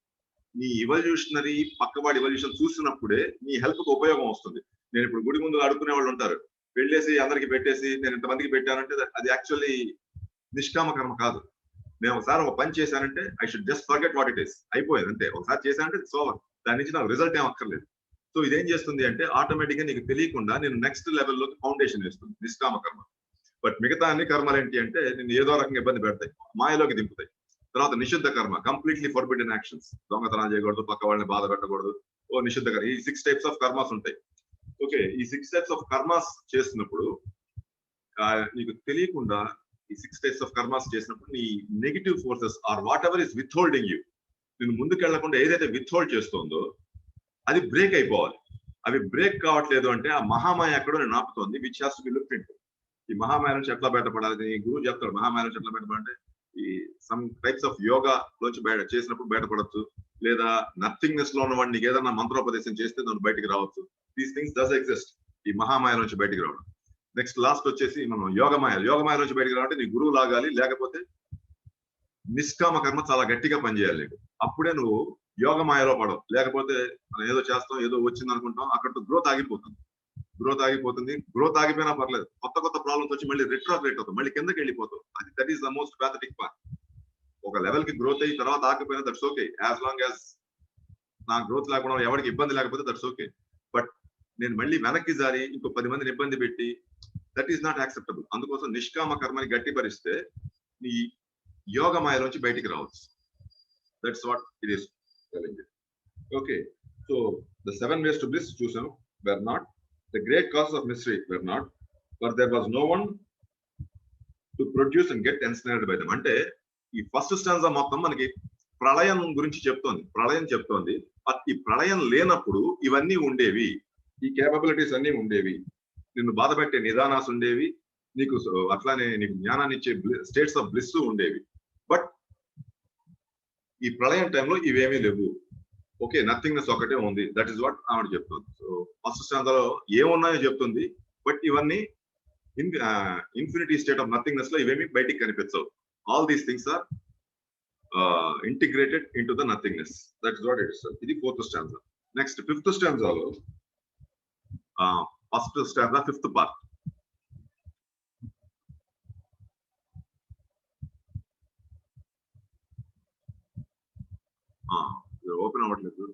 నీ ఎవల్యూషనరీ పక్కవాడి ఎవల్యూషన్ చూసినప్పుడే నీ హెల్ప్ కు ఉపయోగం వస్తుంది. నేను ఇప్పుడు గుడి ముందు అడుక్కునే వాళ్ళు ఉంటారు, వెళ్ళేసి అందరికి పెట్టేసి నేను ఇంతమందికి పెట్టానంటే అది యాక్చువల్లీ నిష్కామ కర్మ కాదు. నేను ఒకసారి ఒక పని చేశానంటే I should just forget what it is, అయిపోయింది అంతే. ఒకసారి చేశానంటే ఇట్స్ ఓవర్, దాని నుంచి నాకు రిజల్ట్ ఏం అక్కర్లేదు. సో ఇదేం చేస్తుంది అంటే ఆటోమేటిక్ గా నీకు తెలియకుండా నేను నెక్స్ట్ లెవెల్లోకి ఫౌండేషన్ వేస్తుంది నిష్కామ కర్మ. బట్ మిగతా అన్ని కర్మలు ఏంటి అంటే నిన్ను ఏదో రకంగా ఇబ్బంది పెడతాయి, మాయలోకి దింపుతాయి. తర్వాత నిషిద్ధ కర్మ, కంప్లీట్లీ ఫర్బిడెన్ యాక్షన్స్. దొంగతనం చేయకూడదు, పక్క వాళ్ళని బాధ పెట్టకూడదు, ఓ నిషిద్ధ కర్మ. ఈ 6 types ఆఫ్ కర్మాస్ ఉంటాయి. ఓకే, ఈ 6 types ఆఫ్ కర్మాస్ చేసినప్పుడు నీకు తెలియకుండా ఈ 6 types ఆఫ్ కర్మాస్ చేసినప్పుడు నీ negative forces are whatever is withholding you, నేను ముందుకు వెళ్లకుండా ఏదైతే విత్ హోల్డ్ చేస్తుందో అది బ్రేక్ అయిపోవాలి. అవి బ్రేక్ కావట్లేదు అంటే ఆ మహామాయ ఎక్కడో నేను ఆపుతోంది, which has to be looked into. ఈ మహామాయ నుంచి ఎట్లా బయటపడాలి, గురువు చెప్తాడు మహామాయ నుంచి ఎట్లా బయటపడాలంటే ఈ సమ్ టైప్స్ ఆఫ్ యోగా నుంచి చేసినప్పుడు బయటపడచ్చు, లేదా నథింగ్నెస్ లో ఉన్న వాడిని నీకు ఏదైనా మంత్రోపదేశం చేస్తే దాన్ని బయటికి రావచ్చు. దీస్ థింగ్స్ డస్ ఎగ్జిస్ట్, ఈ మహామాయ నుంచి బయటికి రావడం. నెక్స్ట్ లాస్ట్ వచ్చేసి మనం యోగమాయ నుంచి బయటికి రావాలంటే నీ గురువు లాగాలి, లేకపోతే నిష్కామ కర్మ చాలా గట్టిగా పనిచేయాలి నీకు, అప్పుడే నువ్వు యోగమాయలో పడవు. లేకపోతే మనం ఏదో చేస్తాం, ఏదో వచ్చింది అనుకుంటాం, అక్కడితో గ్రోత్ ఆగిపోతుంది. గ్రోత్ ఆగిపోయినా పర్లేదు, కొత్త కొత్త ప్రాబ్లమ్స్ వచ్చి మళ్ళీ రిట్రోగ్రేట్ అవుతాం, మళ్ళీ కిందకి వెళ్ళిపోతాం. అది that is the most pathetic part. ఒక లెవెల్ కి గ్రోత్ అయ్యి తర్వాత ఆగిపోయినా that's okay, as long as నా గ్రోత్ లేకుండా ఎవరికి ఇబ్బంది లేకపోతే దట్స్ ఓకే. బట్ నేను మళ్ళీ వెనక్కి జారి ఇంకో 10 మందిని ఇబ్బంది పెట్టి దట్ ఈస్ నాట్ యాక్సెప్టబుల్. అందుకోసం నిష్కామ కర్మని గట్టిపరిస్తే నీ యోగమాయలోంచి బయటికి రావచ్చు. That's what it is. Okay, so the 7 ways to bliss చూసాం. were not the great cause of mystery, were not, for there was no one to produce and get ensnared by them. అంటే ఈ first stanza మొత్తం మనకి ప్రళయం గురించి చెప్తోంది. ఈ ప్రళయం లేనప్పుడు ఇవన్నీ ఉండేవి, ఈ కేపబిలిటీస్ అన్ని ఉండేవి, నిన్ను బాధ పెట్టే నిదానాస్ ఉండేవి, నీకు అట్లానే నీకు జ్ఞానాన్ని ఇచ్చే స్టేట్స్ ఆఫ్ బ్లిస్ ఉండేవి. బట్ ఈ ప్రళయం టైంలో ఇవేమీ లేవు. ఓకే, నథింగ్నెస్ ఒకటే ఉంది. దట్ ఈస్ వాట్ ఆవిడ చెప్తుంది. సో ఫస్ట్ స్టాంజాలో ఏమున్నాయో చెప్తుంది, బట్ ఇవన్నీ ఇన్ఫినిటీ స్టేట్ ఆఫ్ నథింగ్నెస్ లో ఇవేమి బయటికి కనిపించవు. All these things are integrated in to the nothingness. That is what it is. ఇది 4th స్టాంజా. నెక్స్ట్ 5th స్టాంజాలో first stanza 5th part. Open అవ్వట్లేదు.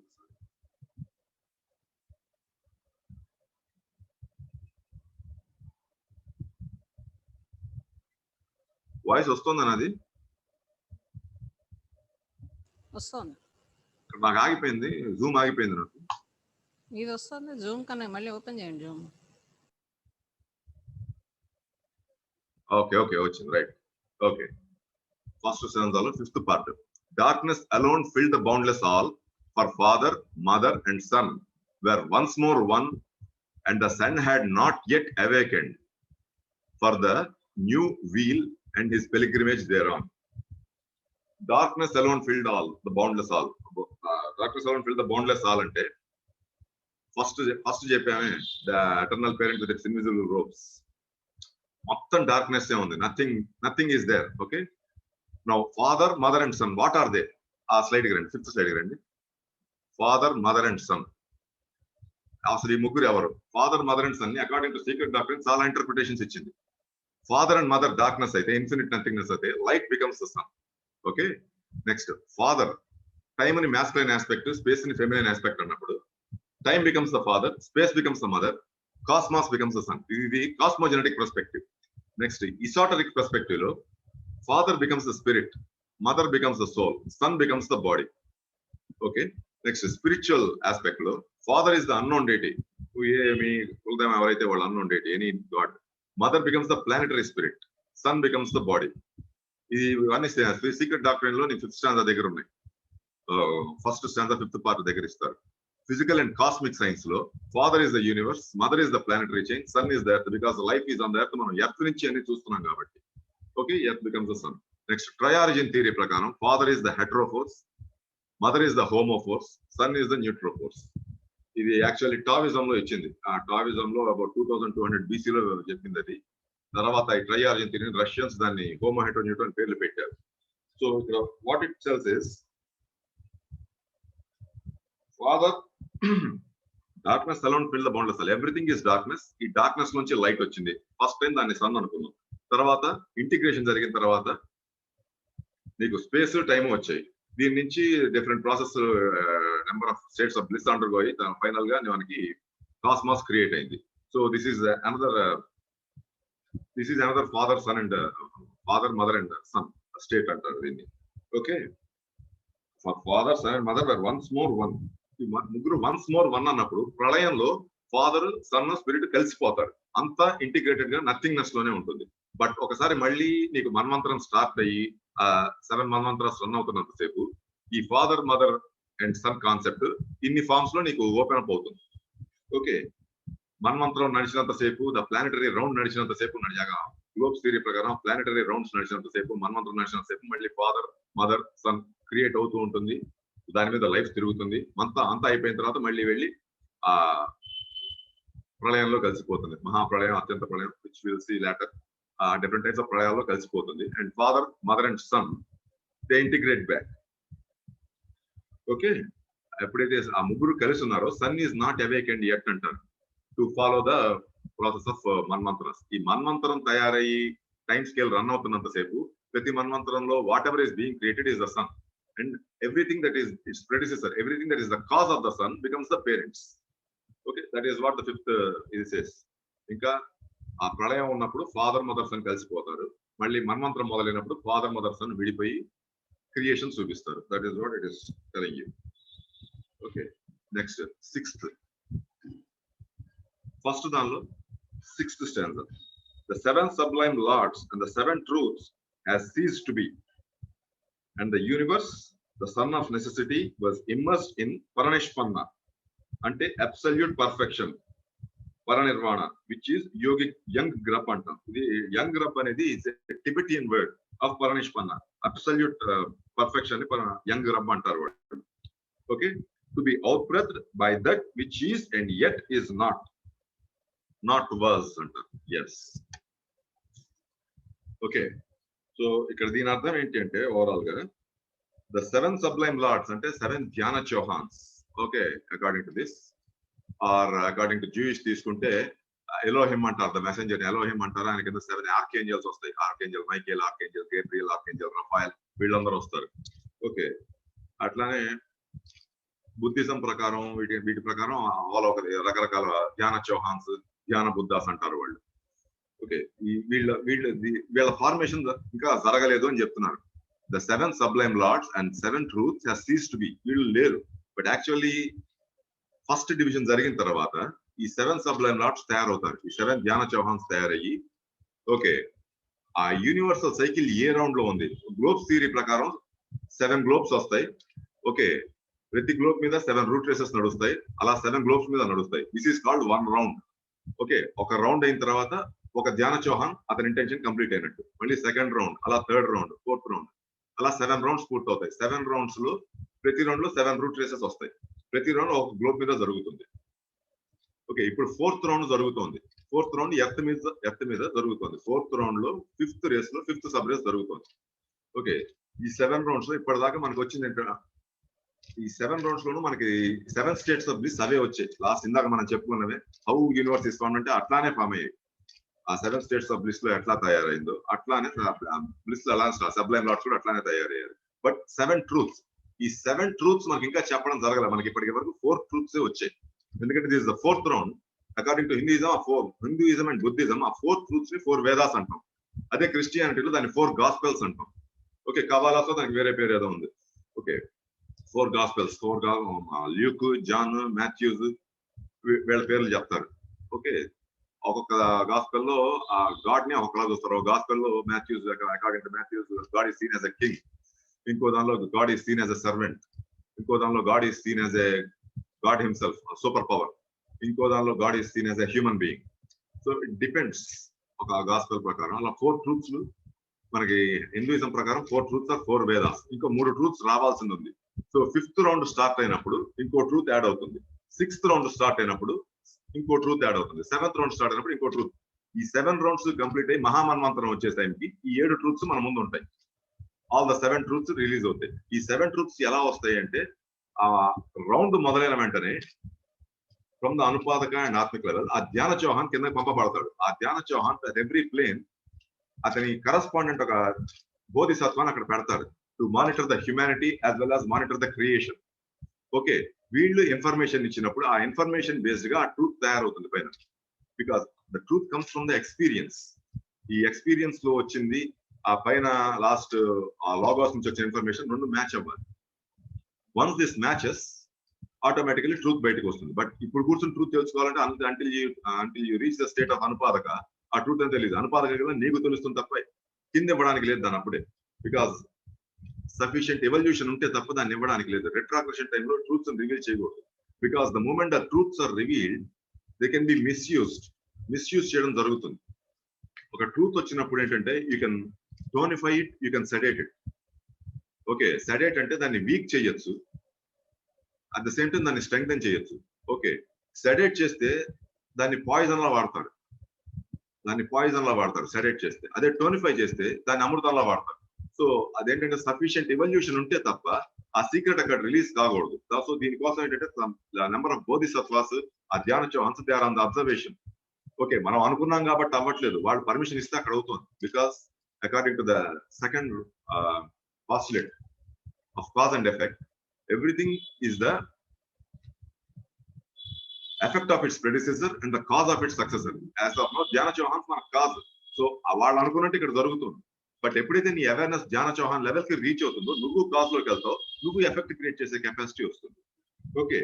వాయిస్ వస్తుందని అది వస్తుంది, నాకు ఆగిపోయింది, జూమ్ ఆగిపోయింది నాకు. ఇది వస్తుంది జూమ్ కన్నా, మళ్ళీ ఓపెన్ చేయండి జూమ్. ఓకే ఓకే వచ్చింది, రైట్. ఓకే, ఫస్ట్ స్టాంజాలో 5th part. Darkness alone filled the boundless all, for father, mother and son were once more one, and the son had not yet awakened for the new wheel and his pilgrimage thereon. Darkness alone filled all, the boundless all. Darkness alone filled the boundless all ante first చెప్పామే, the eternal parent with its invisible robes. మొత్తం darkness ఏ ఉంది, nothing is there. Okay, now father, mother and son, what are they? ఆ slide కి రండి, 5th slide కి రండి. Father, mother and sun, అసలు ఈ ముగ్గురు ఎవరు? ఫాదర్, మదర్ అండ్ సన్ ని అకార్డింగ్ టు సీక్రెట్ డాక్ట్రిన్ చాలా ఇంటర్ప్రిటేషన్స్ ఇచ్చింది. ఫాదర్ అండ్ మదర్ డార్క్నెస్ అయితే, ఇన్ఫినిట్ నథింగ్నెస్ అయితే, light becomes the son. Okay, next father, time ని మ్యాస్కులైన్ ఆస్పెక్ట్, స్పేస్ ని ఫెమినైన్ ఆస్పెక్ట్ అన్నప్పుడు time becomes the father, space becomes the mother, cosmos becomes the son. ఇది cosmogenetic perspective. Next esoteric perspective లో father becomes the spirit, mother becomes the soul, son becomes the body. Okay, next spiritual aspect lo father is the unknown deity, me kuldam evaraithe vallu unknown deity, any god. Mother becomes the planetary spirit, son becomes the body. ఇది అన్ని secret doctrine లో 5th stanza దగ్గర ఉన్నాయి. First stanza 5th part దగ్గర ఇస్తారు. Physical and cosmic science లో father is the universe, mother is the planetary chain, son is the earth, because life is on the earth. మనం earth నుంచి అన్ని చూస్తున్నాం కాబట్టి. Okay, earth becomes the sun. Next, triorigin theory ప్రకారం father is the heteroforce, mother is the homoforce, son is the neutroforce. ఇది actually టావిజం లో ఇచ్చింది. ఆ టావిజం లో అబౌట్ 2200 BC లో చెప్పింది అది. తర్వాత ఈ ట్రైఆర్జిన్ థియరీ రష్యన్స్ దాన్ని హోమో హెటరో న్యూట్రో అని పేర్లు పెట్టారు. సో ఇక్కడ what it cells is father, darkness alone fill the boundless all, everything is darkness. ఈ డార్క్నెస్ నుంచి లైట్ వచ్చింది. ఫస్ట్ టైం దాన్ని సన్ అనుకున్నాం. తర్వాత ఇంటిగ్రేషన్ జరిగిన తర్వాత నీకు స్పేస్, టైం వచ్చాయి. దీని నుంచి different process, number of states of bliss under పోయి ఫైనల్ గా మనకి కాస్మాస్ క్రియేట్ అయింది. So this is another this is another father son and father mother and son state అంటారు దీన్ని. Okay, for father son and mother once more one. ఈ ముగ్గురు once more one అన్నప్పుడు ప్రళయంలో father son spirit కలిసిపోతారు. అంతా integrated గా nothingness లోనే ఉంటుంది. బట్ ఒకసారి మళ్ళీ నీకు మన్వంతరం స్టార్ట్ అయ్యి 7 మన్వంతరాలు రన్ అవుతున్నంతసేపు ఈ father mother and son concept ఇన్ని ఫార్మ్స్ లో నీకు ఓపెన్ అప్ అవుతుంది. ఓకే, మన్వంతరం నడిచినంత సేపు, ద ప్లానెటరీ రౌండ్ నడిచినంత సేపు నడిచాక గ్లోబ్స్ థియరీ ప్రకారం ప్లానెటరీ రౌండ్స్ నడిచినంత సేపు, మన్వంతరం నడిచినంత సేపు మళ్ళీ ఫాదర్ మదర్ సన్ క్రియేట్ అవుతూ ఉంటుంది. దాని మీద లైఫ్ తిరుగుతుంది. అంతా అయిపోయిన తర్వాత మళ్ళీ వెళ్ళి ఆ ప్రళయంలో కలిసిపోతుంది. మహాప్రళయం, అత్యంత ప్రళయం, which will see later. Different types of ప్రళయాల్లో కలిసిపోతుంది. And father mother and son they integrate back. Okay, ఎప్పుడైతే ఆ ముగ్గురు కలిసి ఉన్నారో son is not awakened yet అంటారు to follow the process of manvantaras. ఈ మన్వంతరం తయారయ్యి టైం స్కేల్ రన్ అవుతున్నంత సేపు ప్రతి మన్వంతరంలో whatever is being created is the son and everything that is its predecessor, everything that is the cause of the sun becomes the parents. Okay, that is what the fifth ఇది says. ఇంకా ఆ ప్రళయం ఉన్నప్పుడు father mother son కలిసిపోతారు. మళ్ళీ మన్వంతరం మొదలైనప్పుడు father mother son విడిపోయి క్రియేషన్ చూపిస్తారు. That is what it is telling you. Okay, next sixth, first దానిలో sixth stanza. The 7 sublime lords and the 7 truths has ceased to be, and the universe, the son of necessity, was immersed in paranishpanna, ante absolute perfection, paranirvana, which is yogic young grub antam. Idi young grub anedi is a Tibetan word of paranishpanna, absolute perfection ni young grub antaru vaadu. Okay, to be outbreathed by that which is and yet is not was antaru. Yes. Okay, so ఇక్కడ దీని అర్థం ఏంటి అంటే overall గా the 7 sublime lords అంటే 7 Dhyan Chohans. Okay, according to this or according to Jewish తీసుకుంటే Elohim అంటారు, the messenger Elohim అంటారు. ఆయన కింద 7 ఆర్కేంజల్స్ వస్తాయి. Archangel Michael, archangel Gabriel, archangel Raphael, వీళ్ళందరూ వస్తారు. ఓకే, అట్లానే బుద్ధిజం ప్రకారం వీటి ప్రకారం రకరకాల ధ్యాన చౌహాన్స్, ధ్యాన బుద్ధాస్ అంటారు వాళ్ళు. ఓకే, వీళ్ళ ఫార్మేషన్ ఇంకా జరగలేదు అని చెప్తున్నారు. The 7 sublime lords and 7 truths has ceased to be. వీళ్ళు లేరు. బట్ యాక్చువల్లీ ఫస్ట్ డివిజన్ జరిగిన తర్వాత ఈ 7 sublime lords తయారవుతారు. ఈ 7 ధ్యాన చౌహాన్స్ తయారయ్యి, ఓకే, ఆ యూనివర్సల్ సైకిల్ ఏ రౌండ్ లో ఉంది. గ్లోబ్స్ థియరీ ప్రకారం 7 గ్లోబ్స్ వస్తాయి. ఓకే, ప్రతి గ్లోబ్ మీద 7 రూట్ రేసెస్ నడుస్తాయి. అలా 7 గ్లోబ్స్ మీద నడుస్తాయి. This is called 1 round. Okay, ఒక రౌండ్ అయిన తర్వాత ఒక ధ్యాన చౌహాన్ అతని ఇంటెన్షన్ కంప్లీట్ అయినట్టు. మళ్ళీ సెకండ్ రౌండ్, అలా థర్డ్ రౌండ్, ఫోర్త్ రౌండ్, అలా 7 రౌండ్స్ పూర్తవుతాయి. 7 రౌండ్స్ లో ప్రతి రౌండ్ లో 7 రూట్ రేసెస్ వస్తాయి. ప్రతి రౌండ్ ఒక గ్లోబ్ మీద జరుగుతుంది. ఓకే, ఇప్పుడు 4th రౌండ్ జరుగుతుంది. 4th రౌండ్ ఎర్త్ మీద జరుగుతుంది. 4th రౌండ్ లో 5th రేస్ లో 5th సబ్ రేస్ జరుగుతుంది. ఓకే, ఈ 7 రౌండ్స్ లో ఇప్పటిదాకా మనకు వచ్చింది ఏంటంటే ఈ 7 రౌండ్స్ లోనూ మనకి 7 స్టేట్స్ ఆఫ్ బ్లిస్ అవే వచ్చాయి. లాస్ట్ ఇందాక మనం చెప్పుకున్నవే హౌ యూనివర్స్ ఇస్ ఫౌండ్ అంటే అట్లానే ఫామ్ అయ్యాయి. ఆ 7 స్టేట్స్ ఆఫ్ బ్లిస్ లో ఎట్లా తయారైందో అట్లానే బ్లిస్ లో అలా సబ్లైమ్ లాట్స్ కూడా అట్లానే తయారయ్యారు. బట్ 7 ట్రూత్స్, ఈ 7 ట్రూత్స్ మనకి ఇంకా చెప్పడం జరగలేదు. మనకి ఇప్పటికి వరకు 4 ట్రూత్స్ వచ్చాయి. ఎందుకంటే this is the 4th round. According to Hinduism and Buddhism ఆ 4 ట్రూత్స్ ని 4 వేదాస్ అంటాం. అదే క్రిస్టియానిటీలో దాన్ని 4 గాస్పెల్స్ అంటాం. ఓకే, కబాలాతో దానికి వేరే పేరు ఏదో ఉంది. Okay, 4 gospels, 4 Luke, John, Matthews, వీళ్ళ పేర్లు చెప్తారు. ఓకే, ఒక్కొక్క గాస్పెల్ లో ఆ గాడ్ ని ఒకలా చూస్తారు. గాస్పెల్ లో Matthews, according to Matthews, God is seen as a king. ఇంకో దానిలో God is seen as a servant. ఇంకో దానిలో God is seen as a God himself, super power. ఇంకో దానిలో God is seen as a human being. So it depends ఒక gospel ప్రకారం. అలా 4 truths మనకి హిందూయిజం ప్రకారం 4 ట్రూత్స్ ఆర్ 4 వేదాస్. ఇంకో 3 ట్రూత్స్ రావాల్సింది ఉంది. సో 5th రౌండ్ స్టార్ట్ అయినప్పుడు ఇంకో ట్రూత్ యాడ్ అవుతుంది. 6th రౌండ్ స్టార్ట్ అయినప్పుడు ఇంకో ట్రూత్ యాడ్ అవుతుంది. 7th రౌండ్ స్టార్ట్ అయినప్పుడు ఇంకో ట్రూత్. ఈ 7 రౌండ్స్ కంప్లీట్ అయ్యి మహామన్వంతరం వచ్చే టైంకి ఈ 7 ట్రూత్స్ మన ముందు ఉంటాయి. ఆల్ ద 7 ట్రూత్స్ రిలీజ్ అవుతాయి. ఈ 7 ట్రూత్స్ ఎలా వస్తాయి అంటే ఆ రౌండ్ మొదలైన వెంటనే ఫ్రమ్ ద అనుపాదక అండ్ ఆత్మిక్ లెవెల్ ఆ ధ్యాన చౌహాన్ కింద పంపబడతాడు. ఆ ధ్యాన చౌహాన్ ఎవ్రీ ప్లేన్ అతని కరస్పాండెంట్ ఒక బోధిసత్వాన్ని అక్కడ పెడతారు to monitor the humanity as well as monitor the creation. Okay, వీళ్ళు ఇన్ఫర్మేషన్ ఇచ్చినప్పుడు ఆ ఇన్ఫర్మేషన్ బేస్డ్ గా ఆ ట్రూత్ తయారవుతుంది పైన. Because the truth comes from the experience. ఈ ఎక్స్పీరియన్స్ లో వచ్చింది, ఆ పైన లాస్ట్ ఆ లాగోస్ నుంచి వచ్చిన ఇన్ఫర్మేషన్ రెండు మ్యాచ్ అవ్వాలి. Once this matches automatically truth బయటకు వస్తుంది. బట్ ఇప్పుడు కూర్చొని ట్రూత్ తెలుసుకోవాలంటే until you reach the state of anupadaka ఆ ట్రూత్ అని తెలియదు. అనుపాదక కదా నీకు తెలుస్తుంది తప్ప కింద ఇవ్వడానికి లేదు దాని అప్పుడే. బికాస్ సఫిషియంట్ ఎవల్యూషన్ ఉంటే తప్ప దాన్ని ఇవ్వడానికి లేదు. రెట్రాగ్రెషన్ టైంలో ట్రూత్స్ రివీల్ చేయకూడదు. Because the moment the truths are revealed they can be misuse చేయడం జరుగుతుంది. ఒక ట్రూత్ వచ్చినప్పుడు ఏంటంటే you can tonify it, you can sedate it. Okay, sedate అంటే దాన్ని వీక్ చేయొచ్చు, అట్ ద సేమ్ టైం దాన్ని స్ట్రెంగ్థెన్ చేయొచ్చు. ఓకే, సెడేట్ చేస్తే దాన్ని పాయిజన్ లా వాడతారు, సెడేట్ చేస్తే. అదే టోనిఫై చేస్తే దాన్ని అమృతంలా వాడతారు. సో అదేంటంటే సఫిషియంట్ ఎవల్యూషన్ ఉంటే తప్ప ఆ సీక్రెట్ అక్కడ రిలీజ్ కాకూడదు. సో దీనికోసం ఏంటంటే నెంబర్ ఆఫ్ బోధిసత్వాస్ ఆ ధ్యాన హంస ధ్యాన అబ్జర్వేషన్. ఓకే, మనం అనుకున్నాం కాబట్టి అవ్వట్లేదు, వాళ్ళు పర్మిషన్ ఇస్తే అక్కడ అవుతుంది. Because according to the second postulate of cause and effect, everything is the effect of its predecessor and the cause of its successor. As of now ధ్యాన చౌహాన్ మన కాజ్. సో వాళ్ళు అనుకున్నట్టు ఇక్కడ జరుగుతుంది. బట్ ఎప్పుడైతే నీ అవేర్నెస్ ధ్యాన చౌహాన్ లెవెల్ కి రీచ్ అవుతుందో నువ్వు కాజ్ లోకి వెళ్తావు, నువ్వు ఎఫెక్ట్ క్రియేట్ చేసే కెపాసిటీ వస్తుంది. ఓకే,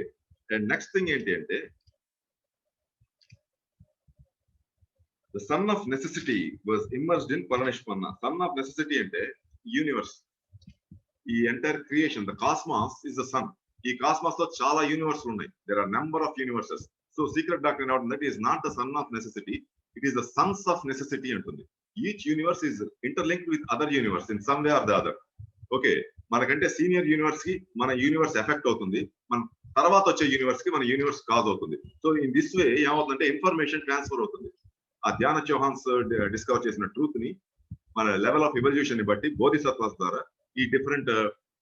అండ్ నెక్స్ట్ థింగ్ ఏంటి అంటే the son of necessity was immersed in paranishpanna. Son of necessity అంటే యూనివర్స్, ఈ entire creation, the cosmos is the son. ఈ కాస్మాస్ లో చాలా యూనివర్స్ ఉన్నాయి. There are number of universes. So secret doctor అవుతుంది that is not the son of necessity, it is the sons of necessity అంటుంది. Each universe is interlinked with other universe in some way are the other. Okay, మనకంటే senior universe కి మన universe effect అవుతుంది, మన తర్వాత వచ్చే universe కి మన యూనివర్స్ కాజ్ అవుతుంది. సో ఇన్ దిస్ వే ఏమవుతుందంటే ఇన్ఫర్మేషన్ ట్రాన్స్ఫర్ అవుతుంది. ఆ ధ్యాన చౌహాన్స్ డిస్కవర్ చేసిన ట్రూత్ ని మన లెవెల్ ఆఫ్ ఎవల్యూషన్ ని బట్టి బోధిసత్వాస్ ద్వారా ఈ డిఫరెంట్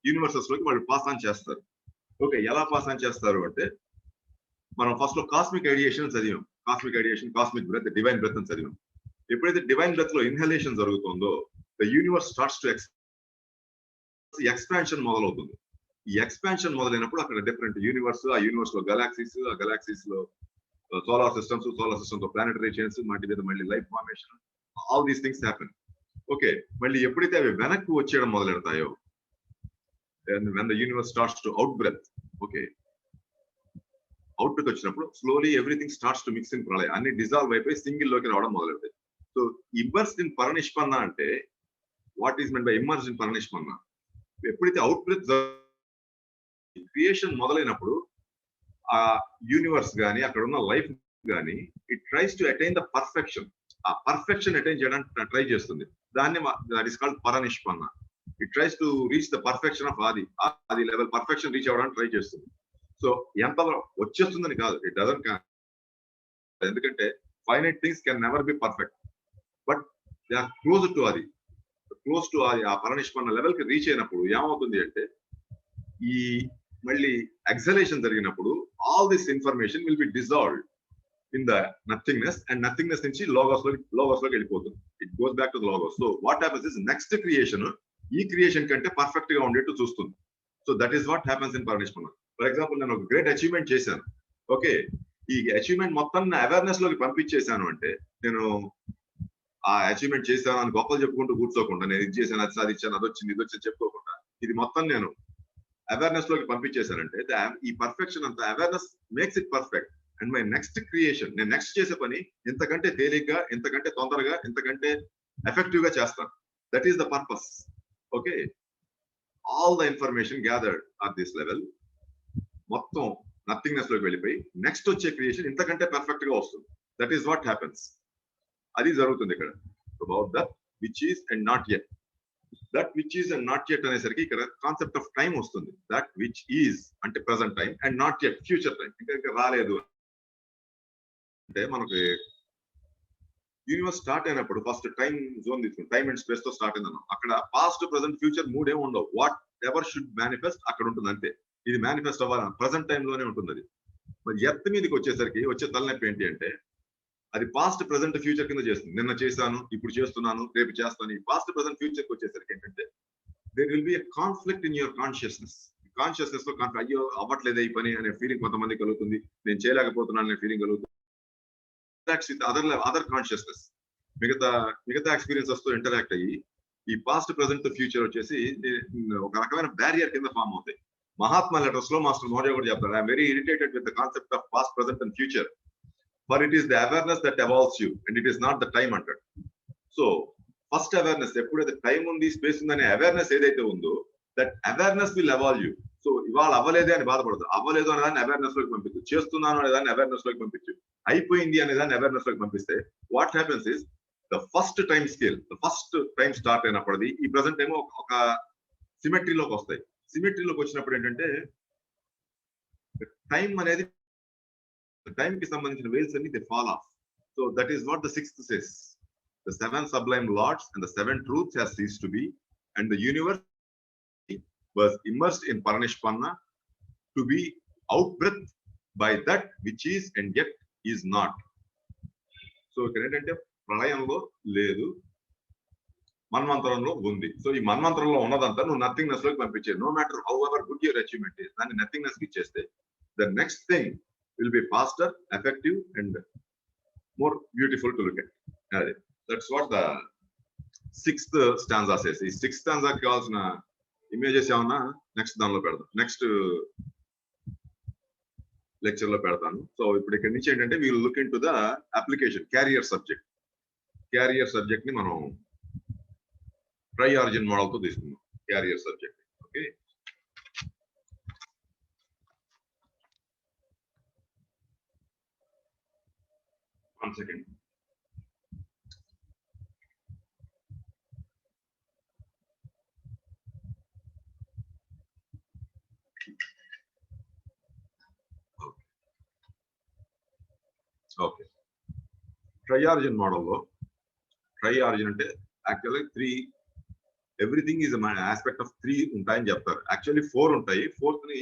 యూనివర్సెస్ లోకి వాళ్ళు పాస్ ఆన్ చేస్తారు. ఓకే, ఎలా పాస్ ఆన్ చేస్తారు అంటే మనం ఫస్ట్ లో కాస్మిక్ ఐడియేషన్ చదివాం. Cosmic ideation, cosmic breath, divine breath అని చదివాం. ఎప్పుడైతే డివైన్ బ్రెత్ లో ఇన్హలేషన్ జరుగుతుందో the universe starts to expansion మొదలవుతుంది. ఈ ఎక్స్పాన్షన్ మొదలైనప్పుడు అక్కడ డిఫరెంట్ యూనివర్స్, ఆ యూనివర్స్ లో గెలాక్సీస్, ఆ గెలాక్సీస్ లో సోలార్ సిస్టమ్స్, సోలార్ సిస్టమ్ తో ప్లానెటరీ చైన్స్, వాటి మీద మళ్ళీ life formation, all these things happen. Okay, మళ్ళీ ఎప్పుడైతే అవి వెనక్కి వచ్చేయడం మొదలెడతాయో when the universe starts to out breath, okay, output వచ్చినప్పుడు slowly everything starts to mix in pralaya, అన్ని డిజాల్వ్ అయిపోయి సింగిల్ లోకి రావడం మొదలెడతాయి. సో ఇమ్మర్స్డ్ ఇన్ పరనిష్పన్న అంటే what is meant by immersed in paranishpanna? ఎప్పుడైతే అవుట్ బ్రెత్ క్రియేషన్ మొదలైనప్పుడు ఆ యూనివర్స్ గానీ అక్కడ ఉన్న లైఫ్ గానీ it tries to attain the perfection. ఆ పర్ఫెక్షన్ అటైన్ చేయడానికి ట్రై చేస్తుంది. దాన్ని that is called paranishpanna. It tries to reach the perfection of ఆది లెవెల్ పర్ఫెక్షన్ రీచ్ అవ్వడానికి ట్రై చేస్తుంది. సో ఎంత వచ్చేస్తుందని కాదు, ఇట్ డజంట్, ఎందుకంటే finite things can never be perfect, but they are close to అది ఆ పరనిష్పన్న లెవెల్ కి రీచ్ అయినప్పుడు ఏమవుతుంది అంటే ఈ మళ్ళీ ఎక్సలేషన్ జరిగినప్పుడు all this information will be dissolved in the nothingness, and nothingness నుంచి లోగోస్ లోకి వెళ్ళిపోతుంది. It goes back to the logos. So what happens is next creation ఈ క్రియేషన్ కంటే పర్ఫెక్ట్ గా ఉండేట్టు చూస్తుంది. So that is what happens in paranishpanna. For example, నేను ఒక గ్రేట్ అచీవ్మెంట్ చేశాను. ఓకే, ఈ అచీవ్మెంట్ మొత్తం నా అవేర్నెస్ లోకి పంపించేశాను అంటే నేను ఆ అచీవ్మెంట్ చేశాను అని గొప్పలు చెప్పుకుంటూ కూర్చోకుండా, నేను ఇది చేశాను, అది సాధించాను, అది వచ్చింది, ఇది వచ్చింది చెప్పుకోకుండా ఇది మొత్తం నేను అవేర్నెస్ లోకి పంపించేశానంటే ఈ పర్ఫెక్షన్ అంతా awareness makes it perfect. And my next creation, నేను నెక్స్ట్ చేసే పని ఇంతకంటే తేలిగ్గా, ఇంతకంటే తొందరగా, ఇంతకంటే ఎఫెక్టివ్ గా చేస్తాను. That is the purpose. Okay, all the information gathered at this level మొత్తం నథింగ్నెస్ లోకి వెళ్ళిపోయి నెక్స్ట్ వచ్చే క్రియేషన్ ఇంతకంటే పర్ఫెక్ట్ గా వస్తుంది. That is what happens. అది జరుగుతుంది ఇక్కడ. About that which is and not yet. That which is and not yet అనేసరికి ఇక్కడ కాన్సెప్ట్ ఆఫ్ టైం వస్తుంది. దట్ విచ్ ఈస్ అంటే present time, and not yet future time, ఇంకా రాలేదు. అంటే మనకి యూనివర్స్ స్టార్ట్ అయినప్పుడు ఫస్ట్ టైం జోన్ తీసుకుని టైం అండ్ స్పేస్ తో స్టార్ట్ అయిందన్నాం. అక్కడ పాస్ట్, ప్రెసెంట్, ఫ్యూచర్ మూడే ఉండవు. వాట్ ఎవర్ షుడ్ మేనిఫెస్ట్ అక్కడ ఉంటుంది అంతే. ఇది మేనిఫెస్ట్ అవ్వాలి ప్రెసెంట్ టైం లోనే ఉంటుంది. అది మరి ఎర్త్ మీదకి వచ్చేసరికి వచ్చే తలనొప్పి ఏంటి అంటే అది పాస్ట్, ప్రెసెంట్, ఫ్యూచర్ కింద చేస్తుంది. నిన్న చేశాను, ఇప్పుడు చేస్తున్నాను, రేపు చేస్తాను. ఈ పాస్ట్, ప్రెసెంట్, ఫ్యూచర్ కి వచ్చేసరికి ఏంటంటే there will be a conflict in your consciousness. Consciousness లో అయ్యో అవ్వట్లేదు ఈ పని అనే ఫీలింగ్ కొంతమంది కలుగుతుంది, నేను చేయలేకపోతున్నాను అనే ఫీలింగ్ కలుగుతుంది. With other consciousness. మిగతా మిగతా ఎక్స్పీరియన్సెస్ తో ఇంటరాక్ట్ అయ్యి ఈ పాస్ట్ ప్రెసెంట్ ఫ్యూచర్ వచ్చేసి ఒక రకమైన బ్యారియర్ కింద ఫామ్ అవుతాయి. మహాత్మా లెటర్స్ లో మాస్టర్ మోడీ కూడా చెప్తారు, I'm very irritated with the concept of past present and future, for it is the awareness that evolves you and it is not the time అంటాడు. So first awareness, ఎప్పుడైతే time ఉంది space ఉంది అనే awareness ఏదైతే ఉందో that awareness will evolve you. So ఇవాళ అవ్వలేదే అని బాధపడదు, అవ్వలేదు అనే దాన్ని అవేర్నెస్ లోకి పంపించు, చేస్తున్నాను అనే దాన్ని అవేర్నెస్ లోకి పంపించు, అయిపోయింది అనే దాన్ని అవేర్నెస్ లోకి పంపిస్తే what happens is the first time scale, the first time start అయినప్పటిది ఈ ప్రెసెంట్ ఏమో ఒక సిమెట్రీలోకి వస్తాయి. సిమెట్రీలోకి వచ్చినప్పుడు ఏంటంటే టైం అనేది టైం కి సంబంధించిన వేల్స్ అన్ని they fall of. So that is what the sixth says, the seven sublime lords and the seven truths has ceased to be, and the universe was immersed in Paranishpanna to be outbreath by that which is and yet is not. So ఇక్కడ ఏంటంటే ప్రళయంలో లేదు, మన్వంతరంలో ఉంది. So ఈ మన్వంతరంలో ఉన్నదంతా నువ్వు nothingness లోకి పంపించే, no matter however good your achievement is, దాన్ని నథింగ్నెస్ కి ఇచ్చేస్తే the next thing will be faster, effective and more beautiful to look at. అదే that's what the sixth stanza says. ఈ సిక్స్త్ స్టాంజాకి కావాల్సిన ఇమేజెస్ ఏమన్నా నెక్స్ట్ దానిలో పెడదాం, నెక్స్ట్ లెక్చర్ లో పెడతాను. సో ఇప్పుడు ఇక్కడ నుంచి ఏంటంటే we will look in to the application carrier subject. Carrier subject ని మనం ట్రై ఆరిజిన్ మోడల్ తో తీసుకున్నాం career subject. Okay, one second. Okay, try origin మోడల్లో ట్రై ఆరిజిన్ అంటే actually three, everything is aspect of three ఉంటాయని చెప్తారు. Actually four ఉంటాయి. Fourth ని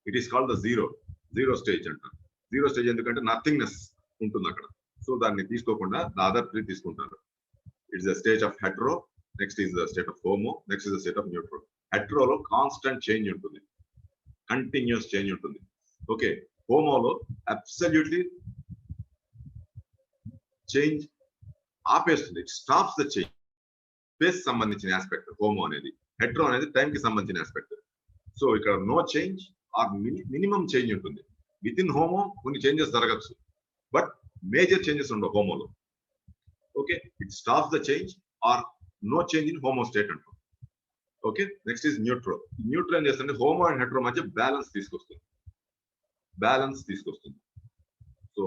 it is called the zero stage అంటారు. జీరో స్టేజ్ ఎందుకంటే నథింగ్నెస్ ఉంటుంది అక్కడ. సో దాన్ని తీసుకోకుండా ద అదర్ త్రీ తీసుకుంటారు. It's the stage of hetero, next is the state of homo, next is the state of neutro. హెట్రోలో constant change ఉంటుంది, continuous change ఉంటుంది. ఓకే, హోమోలో అబ్సల్యూట్లీ చేంజ్ ఆపేస్తుంది, it stops the change. Space సంబంధించిన aspect homo అనేది. Hetero అనేది time కి సంబంధించిన ఆస్పెక్ట్. సో ఇక్కడ no change or minimum change ఉంటుంది. విత్ ఇన్ హోమో కొన్ని చేంజెస్ జరగచ్చు, బట్ మేజర్ చేంజెస్ ఉండవు హోమోలో. Okay, it stops the change or no change in homo state అంటాం. Okay, next is neutro. Neutro ఏం చేస్తుంది, హోమో అండ్ హెట్రో మధ్య balance తీసుకొస్తుంది. So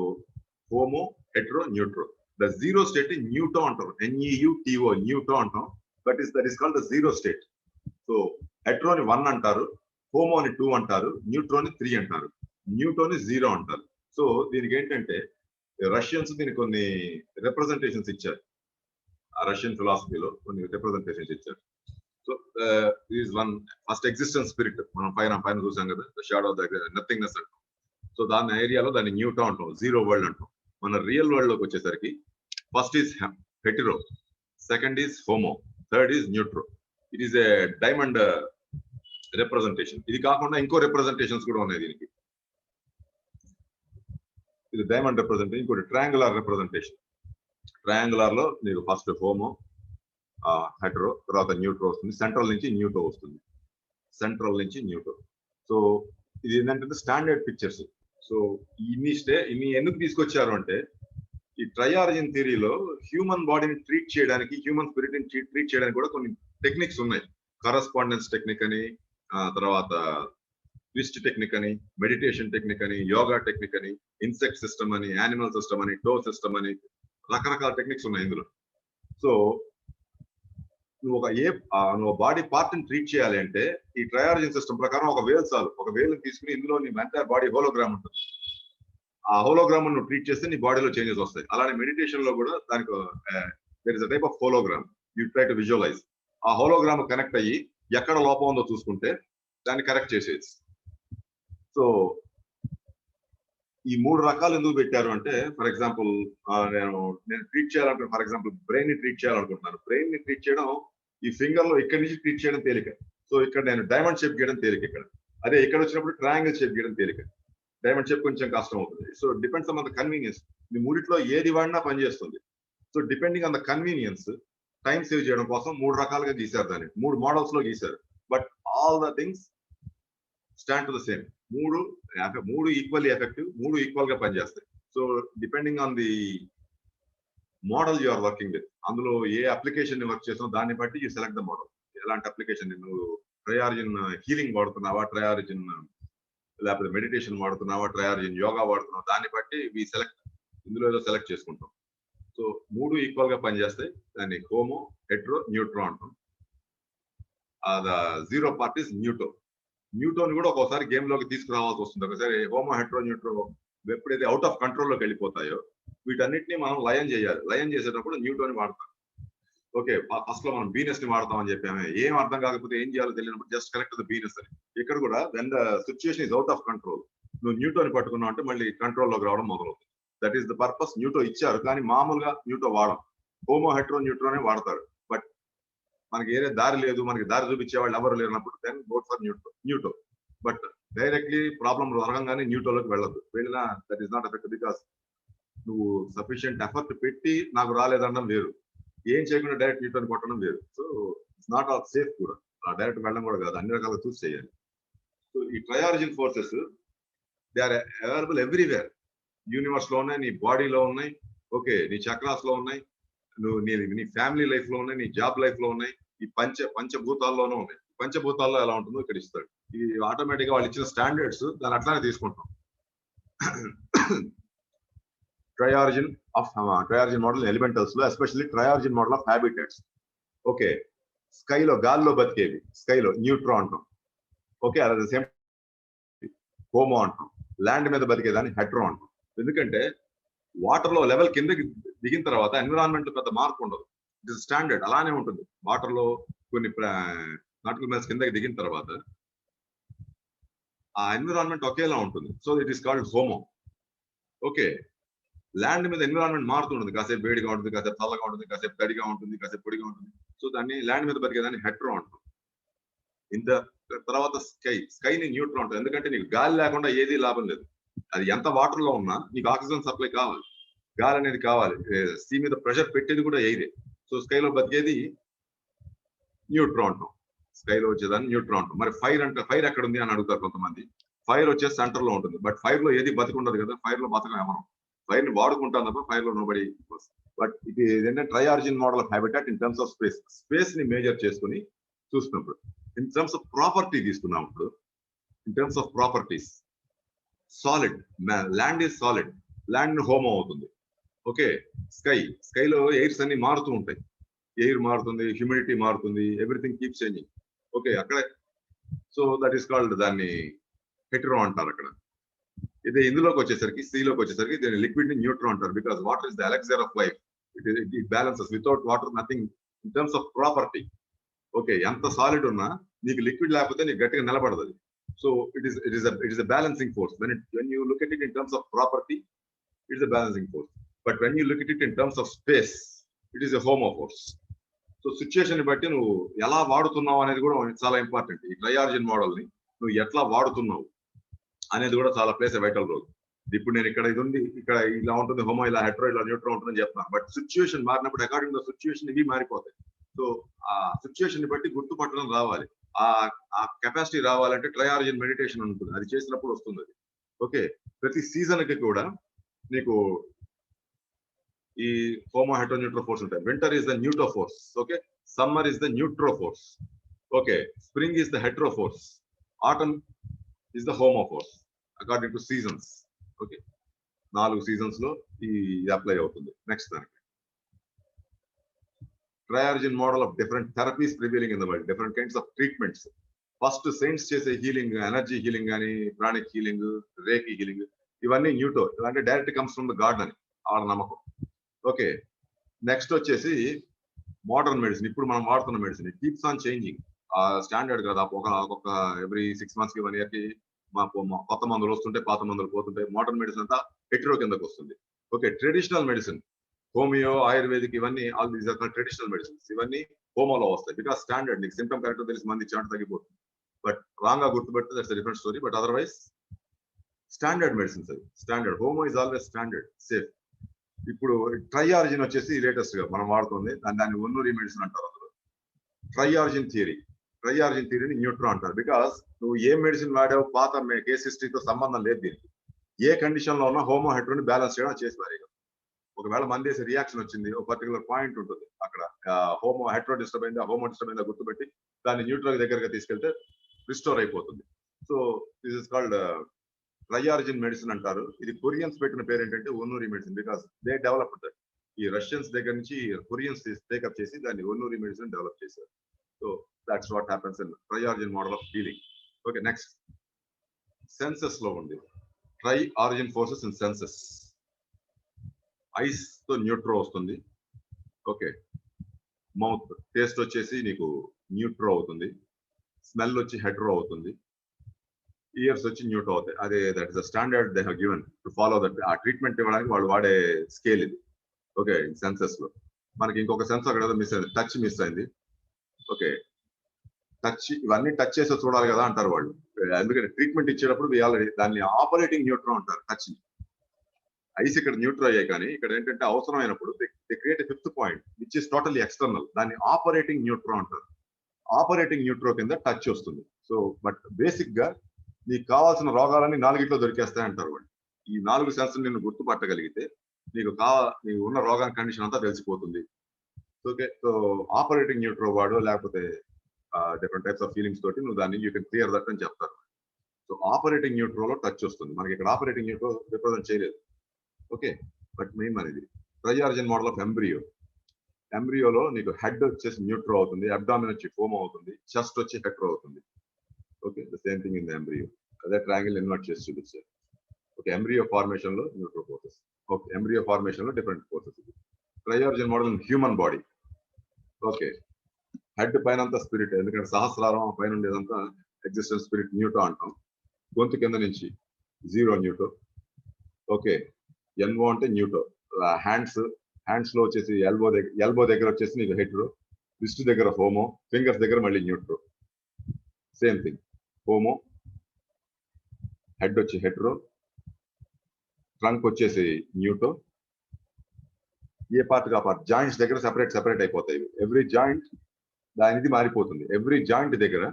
homo, hetero, neutro. The zero state neuto అంటారు, NEUTO, neuto అంటాం. That is called the zero state. So హెట్రోని 1 అంటారు, హోమోని 2 అంటారు, న్యూట్రోని 3 అంటారు, న్యూటోని 0 అంటారు. సో దీనికి ఏంటంటే రష్యన్స్ దీనికి కొన్ని రిప్రజెంటేషన్స్ ఇచ్చారు, ఆ రష్యన్ ఫిలాసఫీలో కొన్ని రిప్రజెంటేషన్స్ ఇచ్చారు. So is one first existence spirit, మనం పైన చూసాం కదా, the shadow of the nothingness అంటాం. సో దాని ఏరియాలో దాన్ని న్యూటో అంటాం, జీరో వరల్డ్ అంటాం. మన రియల్ వరల్డ్ లోకి వచ్చేసరికి first is hetero, second is homo, third is neutro. It is a diamond representation. ఇది కాకుండా ఇంకో రిప్రజెంటేషన్స్ కూడా ఉన్నాయి దీనికి. ఇది డైమండ్ రిప్రజెంటేషన్. ఇంకోటి ట్రయాంగులర్ రిప్రజెంటేషన్. ట్రయాంగులర్ లో నీకు ఫస్ట్ హోమో, హెటెరో, తర్వాత న్యూట్రో వస్తుంది, సెంట్రల్ నుంచి న్యూటో వస్తుంది, సెంట్రల్ నుంచి న్యూటో. సో ఇది ఏంటంటే స్టాండర్డ్ పిక్చర్స్. సో ఇన్ని ఎందుకు తీసుకొచ్చారు అంటే ఈ ట్రై ఆరిజిన్ థియరీలో హ్యూమన్ బాడీని ట్రీట్ చేయడానికి, హ్యూమన్ స్పిరిట్ ని ట్రీట్ చేయడానికి కూడా కొన్ని టెక్నిక్స్ ఉన్నాయి. కరస్పాండెన్స్ టెక్నిక్ అని, తర్వాత ట్విస్ట్ టెక్నిక్ అని, మెడిటేషన్ టెక్నిక్ అని, యోగా టెక్నిక్ అని, ఇన్సెక్ట్ సిస్టమ్ అని, యానిమల్ సిస్టమ్ అని, టో సిస్టమ్ అని, రకరకాల టెక్నిక్స్ ఉన్నాయి ఇందులో. సో నువ్వు బాడీ పార్ట్ ని ట్రీట్ చేయాలి అంటే ఈ ట్రై ఆరిజిన్ సిస్టమ్ ప్రకారం ఒక వేల్ చాలు. ఒక వేల్ తీసుకుని ఇందులో నీ ఎంటైర్ బాడీ హోలోగ్రామ్ ఉంటుంది. ఆ హోలోగ్రామ్ నువ్వు ట్రీట్ చేస్తే నీ బాడీలో చేంజెస్ వస్తాయి. అలానే మెడిటేషన్ లో కూడా దానికి there is a type of hologram, you try to visualise. ఆ హోలోగ్రామ్ కనెక్ట్ అయ్యి ఎక్కడ లోపం ఉందో చూసుకుంటే దాన్ని కరెక్ట్ చేసేది. సో ఈ 3 రకాలు ఎందుకు పెట్టారు అంటే, ఫర్ ఎగ్జాంపుల్ నేను ట్రీట్ చేయాలంటే, ఫర్ ఎగ్జాంపుల్ బ్రెయిన్ ని ట్రీట్ చేయాలనుకుంటున్నాను. బ్రెయిన్ ని ట్రీట్ చేయడం ఈ ఫింగర్ లో ఇక్కడి నుంచి ట్రీట్ చేయడం తేలిక. సో ఇక్కడ నేను డైమండ్ షేప్ గీయడం తేలిక ఇక్కడ. అదే ఇక్కడ వచ్చినప్పుడు ట్రయాంగిల్ షేప్ గీయడం తేలిక. డైమండ్ షేప్ కొంచెం కష్టం అవుతుంది. So depends on the convenience. ఈ మూడిట్లో ఏది వాడినా పనిచేస్తుంది. So depending on the convenience time save చేయడం కోసం 3 రకాలుగా గీశారు దాన్ని, 3 మోడల్స్ లో గీశారు. But all the things stand to the same. మూడు ఈక్వల్లీ ఎఫెక్టివ్, 3 ఈక్వల్ గా పనిచేస్తాయి. So depending on the model you are working with, అందులో ఏ అప్లికేషన్ వర్క్ చేస్తావు దాన్ని బట్టి యూ సెలెక్ట్ ద మోడల్. ఎలాంటి అప్లికేషన్, నువ్వు ట్రయార్జిన్ హీలింగ్ వాడుతున్నావా, ట్రయార్జిన్ లేకపోతే మెడిటేషన్ వాడుతున్నావా, ట్రయార్జిన్ యోగా వాడుతున్నావా, దాన్ని బట్టి వి సెలెక్ట్, ఇందులో ఏదో సెలెక్ట్ చేసుకుంటాం. సో 3 ఈక్వల్ గా పనిచేస్తాయి. దాన్ని హోమో, హెట్రో, న్యూట్రో అంటాం. Zero part is neuto. న్యూటోని కూడా ఒక్కోసారి గేమ్ లోకి తీసుకురావాల్సి వస్తుంది. ఒకసారి హోమో, హెట్రో, న్యూట్రో ఎప్పుడైతే అవుట్ ఆఫ్ కంట్రోల్ లోకి వెళ్ళిపోతాయో వీటన్నిటిని మనం లయం చేయాలి. లయం చేసేటప్పుడు న్యూటోని వాడతాం. ఓకే, ఫస్ట్ లో మనం బీనెస్ ని వాడతాం అని చెప్పాము. ఏం అర్థం కాకపోతే ఏం చేయాలో తెలియనప్పుడు జస్ట్ కరెక్ట్ ద బీనెస్ అని. ఇక్కడ కూడా when the situation is out of control, నువ్వు న్యూటోని పట్టుకున్నావు అంటే మళ్ళీ కంట్రోల్ లోకి రావడం మొదలవుతుంది. That is the purpose. Neuto ఇచ్చారు కానీ మామూలుగా న్యూటో వాడడం. హోమో, హెట్రో, న్యూట్రోనే వాడతారు. బట్ మనకి ఏదే దారి లేదు, మనకి దారి చూపించే వాళ్ళు ఎవరు లేనప్పుడు then got for neuto. But directly problem జరగంగానే న్యూటోలోకి వెళ్ళదు. వెళ్ళినా that is not effect, because నువ్వు సఫిషియంట్ ఎఫర్ట్ పెట్టి నాకు రాలేదనడం వేరు, ఏం చేయకుండా డైరెక్ట్ న్యూటన్ కొట్టడం వేరు. So it's not all safe కూడా, డైరెక్ట్ వెళ్ళడం కూడా కాదు, అన్ని రకాలుగా చూసి చేయాలి. సో ఈ ట్రయార్జిన్ forces they are available everywhere. Universe లో ఉన్నాయి, నీ బాడీలో ఉన్నాయి, ఓకే, నీ చక్రాస్ లో ఉన్నాయి, నువ్వు నీ ఫ్యామిలీ లైఫ్ లో ఉన్నాయి, నీ జాబ్ లైఫ్ లో ఉన్నాయి, ఈ పంచభూతాల్లోనూ ఉన్నాయి. పంచభూతాల్లో ఎలా ఉంటుందో ఇక్కడ ఇస్తాడు. ఇది ఆటోమేటిక్ గా వాళ్ళు ఇచ్చిన స్టాండర్డ్స్, దాన్ని అట్లానే తీసుకుంటాం. ట్రయార్జిన్ మోడల్ ఎలిమెంటల్స్ లో ఎస్పెషల్లీ ట్రయార్జిన్ మోడల్ ఆఫ్ హ్యాబిటెట్స్. ఓకే, స్కైలో గాల్లో బతికేవి, స్కైలో న్యూట్రో అంటాం. Okay, at the same homo అంటాం. ల్యాండ్ మీద బతికేదాన్ని హెట్రో అంటాం. ఎందుకంటే వాటర్ లో లెవెల్ కిందకి దిగిన తర్వాత ఎన్విరాన్మెంట్ పెద్ద మార్పు ఉండదు. ఇట్ ఇస్ స్టాండర్డ్, అలానే ఉంటుంది. వాటర్ లో కొన్ని నాటికల్ మైల్స్ కిందకి దిగిన తర్వాత ఆ ఎన్విరాన్మెంట్ ఒకేలా ఉంటుంది. So it is called homo. Okay, land మీద ఎన్విరాన్మెంట్ మారుతుంటుంది, కాసేపు వేడిగా ఉంటుంది, కాసేపు చల్లగా ఉంటుంది, కాసేపు తడిగా ఉంటుంది, కాసేపు పొడిగా ఉంటుంది. సో దాన్ని ల్యాండ్ మీద బతికేదాన్ని హెట్రో అంటాం. ఇంత తర్వాత స్కైని న్యూట్రో అంటాం. ఎందుకంటే నీకు గాలి లేకుండా ఏది లాభం లేదు. అది ఎంత వాటర్ లో ఉన్నా నీకు ఆక్సిజన్ సప్లై కావాలి, గాలి అనేది కావాలి. సీ మీద ప్రెషర్ పెట్టేది కూడా ఎయిరే. సో స్కైలో బతికేది న్యూట్రో అంటాం. స్కైలో వచ్చేదాన్ని న్యూట్రో అంటాం. మరి ఫైర్ ఎక్కడ ఉంది అని అడుగుతారు కొంతమంది. ఫైర్ వచ్చే సెంటర్ లో ఉంటుంది. బట్ ఫైర్ లో ఏది బతికుండదు కదా, ఫైర్ లో బతకం ఎవరు, ఫైర్ ని వాడుకుంటాం తప్ప ఫైర్ లో నోబడి. బట్ ఇది ఏంటంటే ట్రయార్జిన్ model of habitat in terms of space ని మేజర్ చేసుకుని చూస్తున్నప్పుడు. ఇన్ టర్మ్స్ ఆఫ్ ప్రాపర్టీ తీసుకున్నప్పుడు, in terms of properties, solid land is solid, land homo అవుతుంది. ఓకే, స్కైలో ఎయిర్స్ అన్ని మారుతూ ఉంటాయి, ఎయిర్ మారుతుంది, హ్యూమిడిటీ మారుతుంది, ఎవ్రీథింగ్ కీప్ చేంజింగ్. ఓకే, అక్కడ సో దట్ ఈస్ కాల్డ్, దాన్ని హెటరో అంటారు అక్కడ. ఇదే ఇందులోకి వచ్చేసరికి, సీలోకి వచ్చేసరికి దీన్ని లిక్విడ్ ని న్యూట్రో అంటారు. Because water is the elixir of life. It balances. Without water nothing in terms of property. Okay, ఎంత సాలిడ్ ఉన్నా నీకు లిక్విడ్ లేకపోతే నీకు గట్టిగా నిలబడదు. So it is a balancing force. When you look at it in terms of property, it is a balancing force. But when you look at it in terms of space, it is a homo force. So situation బట్టి నువ్వు ఎలా వాడుతున్నావు అనేది కూడా చాలా important. ఈ ట్రయార్జిన్ model ని నువ్వు ఎట్లా వాడుతున్నావు అనేది కూడా చాలా ప్లేస్ వైటల్ రోల్. ఇప్పుడు నేను ఇక్కడ ఇది ఉంది, ఇక్కడ ఇలా ఉంటుంది హోమో, ఇలా హెట్రో, ఇలా న్యూట్రో ఉంటుందని చెప్తాను. బట్ సిచ్యుయేషన్ మారినప్పుడు అకార్డింగ్ టు సిచ్యుయేషన్ ఇవి మారిపోతాయి. సో ఆ సిచ్యుయేషన్ ని బట్టి గుర్తుపట్టడం రావాలి. ఆ కెపాసిటీ రావాలంటే ట్రయార్జిన్ మెడిటేషన్ ఉంటుంది, అది చేసినప్పుడు వస్తుంది అది. ఓకే, ప్రతి సీజన్ కి కూడా నీకు ఈ హోమో, హెట్రో, న్యూట్రో ఫోర్స్ ఉంటాయి. Winter is the neutro force. Okay, summer is the neutro force. Okay, spring is the hetero force, autumn is the homo force according to seasons. Okay, 4 seasons లో ఈ apply అవుతుంది. Next దానికి ట్రయార్జిన్ model of different therapies prevailing in the world, different kinds of treatments. First science చేసే healing, energy healing కానీ, pranic healing, reiki healing, ఇవన్నీ neuto, ఇలాంటి direct comes from the God అని వాళ్ళ నమ్మకం. ఓకే, నెక్స్ట్ వచ్చేసి మోడర్న్ మెడిసిన్. ఇప్పుడు మనం వాడుతున్న మెడిసిన్ కీప్స్ ఆన్ చేంజింగ్. ఆ స్టాండర్డ్ కదా, ఒక్కొక్క ఎవ్రీ 6 months కి 1 year కి కొత్త మందులు వస్తుంటే, పాత మందులు పోతుంటాయి. మోడర్న్ మెడిసిన్ అంతా హెట్రో కిందకు వస్తుంది. Okay, traditional medicine, homeo, ayurvedic, ఇవన్నీ all these are traditional medicines. ఇవన్నీ హోమోలో వస్తాయి. బికాస్ స్టాండర్డ్, నీకు సింప్టమ్ కరెక్ట్ తెలిసి మంది చాటు తగ్గిపోతుంది. బట్ రాంగ్ గా గుర్తుపెడితే that's different story. But otherwise standard medicines అవి. Standard homo is always standard, safe. ఇప్పుడు ట్రై ఆరిజిన్ వచ్చేసి లేటెస్ట్ గా మనం వాడుతుంది, దాన్ని ఒన్నూరి మెడిసిన్ అంటారు. అందులో ట్రై ఆరిజిన్ థియరీని న్యూట్రో అంటారు. బికాస్ నువ్వు ఏ మెడిసిన్ వాడావు పాత కేస్ హిస్టరీతో సంబంధం లేదు దీనికి. ఏ కండిషన్ లో ఉన్నా హోమో హెట్రోని బ్యాలెన్స్ చేయడం చేసి పారేయగలరు. ఒకవేళ మందేసి రియాక్షన్ వచ్చింది, ఒక పర్టికులర్ పాయింట్ ఉంటుంది అక్కడ, హోమో హెట్రో డిస్టర్బ్ అయింది, హోమో డిస్టర్బ్ అయిందా గుర్తుపెట్టి దాన్ని న్యూట్రల్ దగ్గరగా తీసుకెళ్తే రిస్టోర్ అయిపోతుంది. So this is called tri origin medicine అంటారు. ఇది కొరియన్స్ పెట్టిన పేరు ఏంటంటే Onnuri medicine, because they developed that. ఈ రష్యన్స్ దగ్గర నుంచి కొరియన్స్ టేకప్ చేసి దాన్ని ఒన్నూరి మెడిసిన్ డెవలప్ చేశారు. So that's what happens in tri origin model of healing. Okay, next senses లో ఉంది tri origin forces in senses. Ice తో న్యూట్రో వస్తుంది. ఓకే, మౌత్ టేస్ట్ వచ్చేసి నీకు న్యూట్రో అవుతుంది, స్మెల్ వచ్చి హెట్రో అవుతుంది, ఇయర్స్ వచ్చి న్యూట్రో అవుతాయి. అదే that is the standard they have given to follow that. ఆ ట్రీట్మెంట్ ఇవ్వడానికి వాళ్ళు వాడే స్కేల్ ఇది. ఓకే, సెన్సెస్ లో మనకి ఇంకొక సెన్స్ అక్కడ మిస్ అయింది, టచ్ మిస్ అయింది. ఓకే, టచ్, ఇవన్నీ టచ్ చేసి చూడాలి కదా అంటారు వాళ్ళు. ఎందుకంటే ట్రీట్మెంట్ ఇచ్చేటప్పుడు ఆల్రెడీ దాన్ని ఆపరేటింగ్ న్యూట్రో అంటారు. టచ్ ఐస్ ఇక్కడ న్యూట్రో అయ్యాయి, కానీ ఇక్కడ ఏంటంటే అవసరమైనప్పుడు they create fifth point which is totally external, దాన్ని ఆపరేటింగ్ న్యూట్రో అంటారు. ఆపరేటింగ్ న్యూట్రో కింద టచ్ వస్తుంది. సో బట్ బేసిక్ గా నీకు కావాల్సిన రోగాలన్నీ 4 దొరికేస్తాయి అంటారు వాళ్ళు. ఈ 4 సెన్స్ నిన్ను గుర్తుపట్టగలిగితే నీకు ఉన్న రోగాన్ని కండిషన్ అంతా తెలిసిపోతుంది. ఓకే, సో ఆపరేటింగ్ న్యూట్రో వాడు, లేకపోతే డిఫరెంట్ టైప్స్ ఆఫ్ ఫీలింగ్స్ తోటి నువ్వు దాన్ని యూ కెన్ క్లియర్ దట్ అని చెప్తారు. సో ఆపరేటింగ్ న్యూట్రోలో టచ్ వస్తుంది మనకి. ఇక్కడ ఆపరేటింగ్ న్యూట్రో రిప్రజెంట్ చేయలేదు. ఓకే, బట్ మెయిన్ అనేది ట్రై ఆరిజిన్ మోడల్ ఆఫ్ ఎంబ్రియోలో నీకు హెడ్ వచ్చేసి న్యూట్రో అవుతుంది, అబ్డామిన్ వచ్చి హోమో అవుతుంది, చెస్ట్ వచ్చి హెట్రో అవుతుంది. Okay, the same thing in the embryo. అదే ట్రయాంగిల్ ఇన్వర్ట్ చేసి చూపించారు. ఓకే, ఎంబ్రియో ఫార్మేషన్ లో న్యూట్రో ఫోర్సెస్. ఓకే, ఎంబ్రియో ఫార్మేషన్ లో different forces. Try origin model in human body. Okay, head పైన అంతా స్పిరిట్, ఎందుకంటే సహస్రారం పైన ఉండేదంతా ఎగ్జిస్టెన్స్ స్పిరిట్ న్యూటో అంటాం. గొంతు కింద నుంచి 0 న్యూటో. ఓకే, ఎన్వో అంటే న్యూటో. హ్యాండ్స్ లో వచ్చేసి ఎల్బో దగ్గర వచ్చేసి నీకు హెట్రో, రిస్ట్ దగ్గర హోమో, ఫింగర్స్ దగ్గర మళ్ళీ న్యూట్రో. సేమ్ థింగ్, హోమో, హెడ్ వచ్చి హెట్రో, ట్రంక్ వచ్చేసి న్యూటో. ఏ పార్ట్ కా పార్ట్ జాయింట్స్ దగ్గర సెపరేట్ అయిపోతాయి. ఎవ్రీ జాయింట్ దానిది మారిపోతుంది. ఎవ్రీ జాయింట్ దగ్గర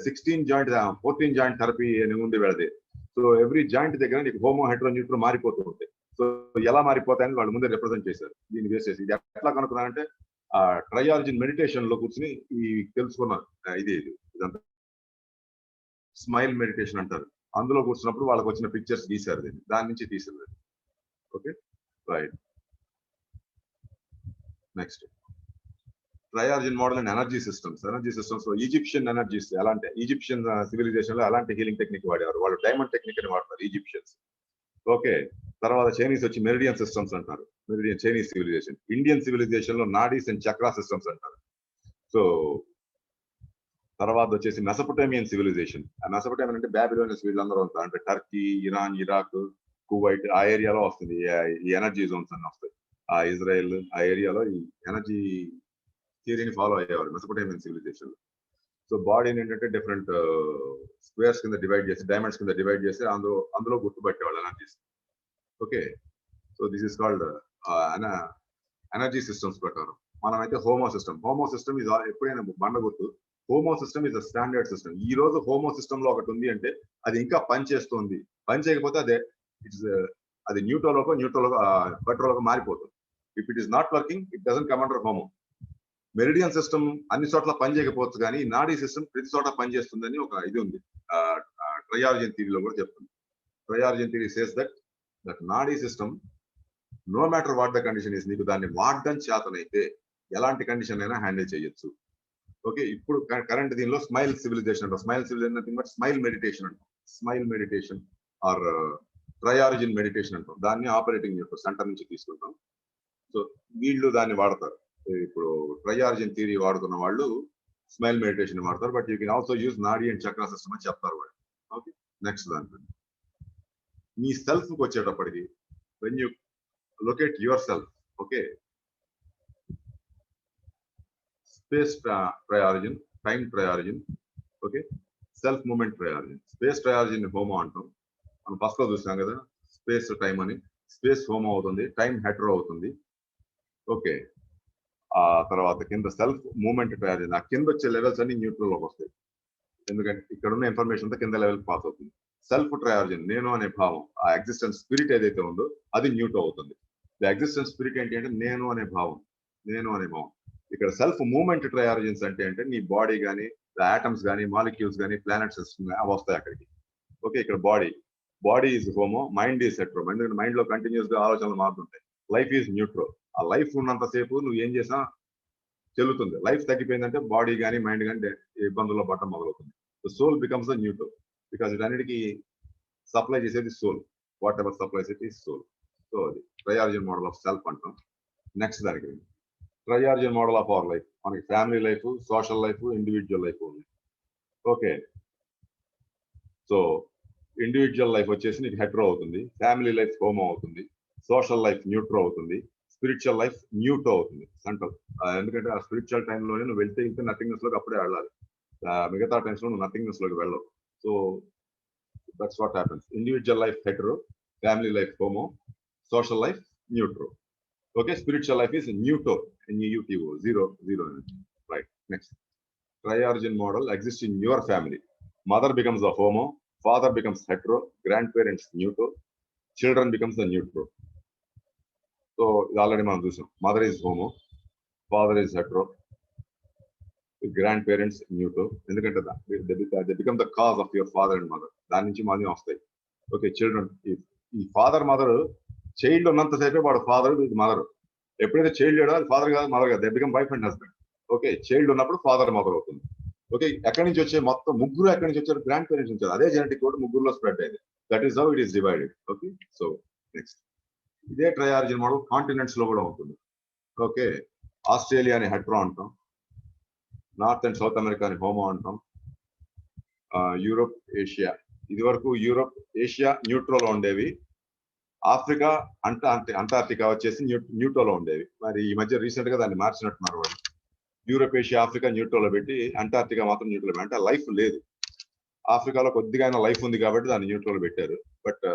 16 జాయింట్ 14 జాయింట్ థెరపీ అని ఉంది వెళ్ళది. సో ఎవ్రీ జాయింట్ దగ్గర నీకు హోమో హెట్రో న్యూట్రో మారిపోతూ ఉంటాయి. సో ఎలా మారిపోతాయని వాళ్ళు ముందే రిప్రజెంట్ చేశారు. దీన్ని బేస్ చేసి ఇది ఎట్లా కనుక్కున్నారంటే ట్రై ఆరిజిన్ మెడిటేషన్ లో కూర్చుని ఈ తెలుసుకున్నారు. ఇదంతా స్మైల్ మెడిటేషన్ అంటారు. అందులో కూర్చున్నప్పుడు వాళ్ళకి వచ్చిన పిక్చర్స్ గీశారు, దీన్ని దాని నుంచి తీసారు. Okay, right. Next try origin model and energy systems లో ఈజిప్షియన్ ఎనర్జీస్ ఎలాంటి, ఈజిప్షియన్ సివిలైజేషన్ లో ఎలాంటి హీలింగ్ టెక్నిక్ వాడేవారు వాళ్ళు? డైమండ్ టెక్నిక్ అని వాడతారు ఈజిప్షియన్స్. ఓకే, తర్వాత చైనీస్ వచ్చి మెరిడియన్ సిస్టమ్స్ అంటారు. Meridian Chinese civilisation. Indian civilisation లో నాడీస్ అండ్ చక్రా సిస్టమ్స్ అంటారు. సో తర్వాత వచ్చేసి మెసపోటేమియన్ సివిలైజేషన్. మెసపోటేమియన్ అంటే బాబిలోనియన్స్ వీళ్ళందరూ ఉంటారు, అంటే టర్కీ, ఇరాన్, ఇరాక్, కువైట్ ఆ ఏరియాలో వస్తుంది ఈ ఎనర్జీ జోన్స్ అన్ని వస్తాయి. ఆ ఇజ్రాయెల్ ఆ ఏరియాలో ఈ ఎనర్జీ థియరీని ఫాలో అయ్యేవారు మెసపోటేమియన్ సివిలైజేషన్. సో బాడీని ఏంటంటే డిఫరెంట్ స్క్వేర్స్ కింద డివైడ్ చేసి, డైమండ్స్ కింద డివైడ్ చేసి అందులో గుర్తుపట్టేవాళ్ళు energies. Okay, so this is called energy systems ప్రకారం. మనమైతే హోమో సిస్టమ్ ఇది ఎప్పుడైనా బండ గుర్తు. Homo system is a standard system. ఈ రోజు హోమో సిస్టమ్ లో ఒకటి ఉంది అంటే అది ఇంకా పనిచేస్తుంది. పని చేయకపోతే అది న్యూట్రోలోకో పెట్రోలోకో మారిపోతుంది. If it is not working it doesn't come under homo. Meridian system అన్ని చోట్ల పని చేయకపోవచ్చు, కానీ నాడీ సిస్టమ్ ప్రతి చోట పనిచేస్తుందని ఒక ఇది ఉంది. ట్రై ఆరిజిన్ థియరీలో కూడా చెప్తుంది. Tri origin theory says that nadi system no matter what the condition is, నీకు దాన్ని వాడడం చేతనైతే ఎలాంటి కండిషన్ అయినా హ్యాండిల్ చేయొచ్చు. ఓకే, ఇప్పుడు కరెంట్ దీనిలో స్మైల్ సివిలైజేషన్ అంటాం. Smile meditation are try origin meditation అంటాం. దాన్ని ఆపరేటింగ్ సెంటర్ నుంచి తీసుకుంటాం. సో వీళ్ళు దాన్ని వాడతారు. ఇప్పుడు ట్రై ఆరిజిన్ థియరీ వాడుతున్న వాళ్ళు స్మైల్ మెడిటేషన్ వాడతారు. But you can also use నాడీ అండ్ చక్రా సిస్టమ్ అని చెప్తారు వాళ్ళు. ఓకే, నెక్స్ట్ దాంట్లో మీ సెల్ఫ్ కి వచ్చేటప్పటికి when you locate yourself, okay, space try origin, time try origin, okay, self moment try origin. Space try origin homo అంటాం. మనం first లో చూసాం కదా స్పేస్ టైం అని. స్పేస్ హోమో అవుతుంది, టైం హెట్రో అవుతుంది. ఓకే, ఆ తర్వాత కింద సెల్ఫ్ మూమెంట్ ట్రయార్జన్, ఆ కింద వచ్చే లెవెల్స్ అన్ని న్యూట్రల్ లోకి వస్తాయి, ఎందుకంటే ఇక్కడ ఉన్న ఇన్ఫర్మేషన్ అంతా కింద లెవెల్ పాస్ అవుతుంది. సెల్ఫ్ ట్రయార్జన్, నేను అనే భావం, ఆ ఎగ్జిస్టెన్స్ స్పిరిట్ ఏదైతే ఉందో అది న్యూట్రల్ అవుతుంది. ద ఎగ్జిస్టెన్స్ స్పిరిట్ ఏంటి అంటే నేను అనే భావం, నేను అనే భావం. ఇక్కడ సెల్ఫ్ మూమెంట్ ట్రయార్జన్స్ అంటే నీ బాడీ కానీ, ఆటమ్స్ కానీ, మాలిక్యూల్స్ కానీ, ప్లానెట్ సిస్టమ్ కానీ అవి వస్తాయి అక్కడికి. ఓకే, ఇక్కడ body is homo, mind is hetero. ఎందుకంటే మైండ్ లో కంటిన్యూస్ గా ఆలోచనలు మారుతుంటాయి. Life is neutral. ఆ లైఫ్ ఉన్నంతసేపు నువ్వు ఏం చేసినా చెల్లుతుంది. లైఫ్ తగ్గిపోయిందంటే బాడీ కానీ మైండ్ కానీ ఇబ్బందుల్లో పడటం మొదలవుతుంది. Soul becomes the neutral, because వీటన్నిటికీ సప్లై చేసేది soul. Whatever supplies it is soul. So అది ట్రయార్జన్ మోడల్ ఆఫ్ సెల్ఫ్ అంటాం. నెక్స్ట్ దానికి ట్రయార్జన్ మోడల్ ఆఫ్ అవర్ లైఫ్. మనకి family life, social life, individual life ఉంది. ఓకే, సో ఇండివిజువల్ లైఫ్ వచ్చేసి నీకు హెట్రో అవుతుంది, ఫ్యామిలీ లైఫ్ హోమో అవుతుంది, సోషల్ లైఫ్ న్యూట్రో అవుతుంది, స్పిరిచువల్ లైఫ్ న్యూటో అవుతుంది, సెంట్రల్. ఎందుకంటే ఆ స్పిరిచువల్ టైంలోనే నువ్వు వెళ్తే నథింగ్నెస్ లోకి అప్పుడే వెళ్ళాలి, మిగతా టైమ్స్ లో నువ్వు నథింగ్నెస్ లోకి వెళ్ళవు. So that's what happens. Individual life hetero, family life homo, social life neutro. Okay, spiritual life is Nuto, N-U-T-O, zero, right? Next, triargin model exists in your family. Mother becomes the homo, father becomes hetero, grandparents Nuto, children becomes the neutro. So already మనం చూసాం. Mother is homo, father is hetero, grandparents Nuto. ఎందుకంటే they become the cause of your father and mother. దాని నుంచి మళ్ళీ వస్తాయి. Okay, children, ఈ father mother child ఉన్నంతసేపే వాడు father, ఇది మదర్. ఎప్పుడైతే చైల్డ్ లేడో అది ఫాదర్ కాదు, మదర్ కాదు. They become wife and husband. Okay, child ఉన్నప్పుడు ఫాదర్ మదర్ అవుతుంది. ఓకే, ఎక్కడి నుంచి వచ్చే మొత్తం ముగ్గురు ఎక్కడి నుంచి వచ్చారు? గ్రాండ్ పేరెంట్స్ నుంచి. అదే జెనెటిక్ కోడ్ ముగ్గురులో స్ప్రెడ్ అయింది. That is how it is divided. Okay, so next, ఇదే ట్రయార్జన్ మోడల్ కాంటినెంట్స్ లో కూడా ఉంటుంది. ఓకే, ఆస్ట్రేలియాని హెట్రో అంటాం, నార్త్ అండ్ సౌత్ అమెరికాని హోమో అంటాం, యూరోప్, ఏషియా. ఇది వరకు యూరోప్, ఏషియా న్యూట్రోలో ఉండేవి. ఆఫ్రికా, అంటార్టికా వచ్చేసి న్యూట్రోలో ఉండేవి. మరి ఈ మధ్య రీసెంట్ గా దాన్ని మార్చినట్టున్నారు వాళ్ళు. యూరోప్, ఏషియా, ఆఫ్రికా న్యూట్రోలో పెట్టి అంటార్టికా మాత్రం న్యూట్రల్. అంటే లైఫ్ లేదు ఆఫ్రికాలో, కొద్దిగా లైఫ్ ఉంది కాబట్టి దాన్ని న్యూట్రల్ పెట్టారు. But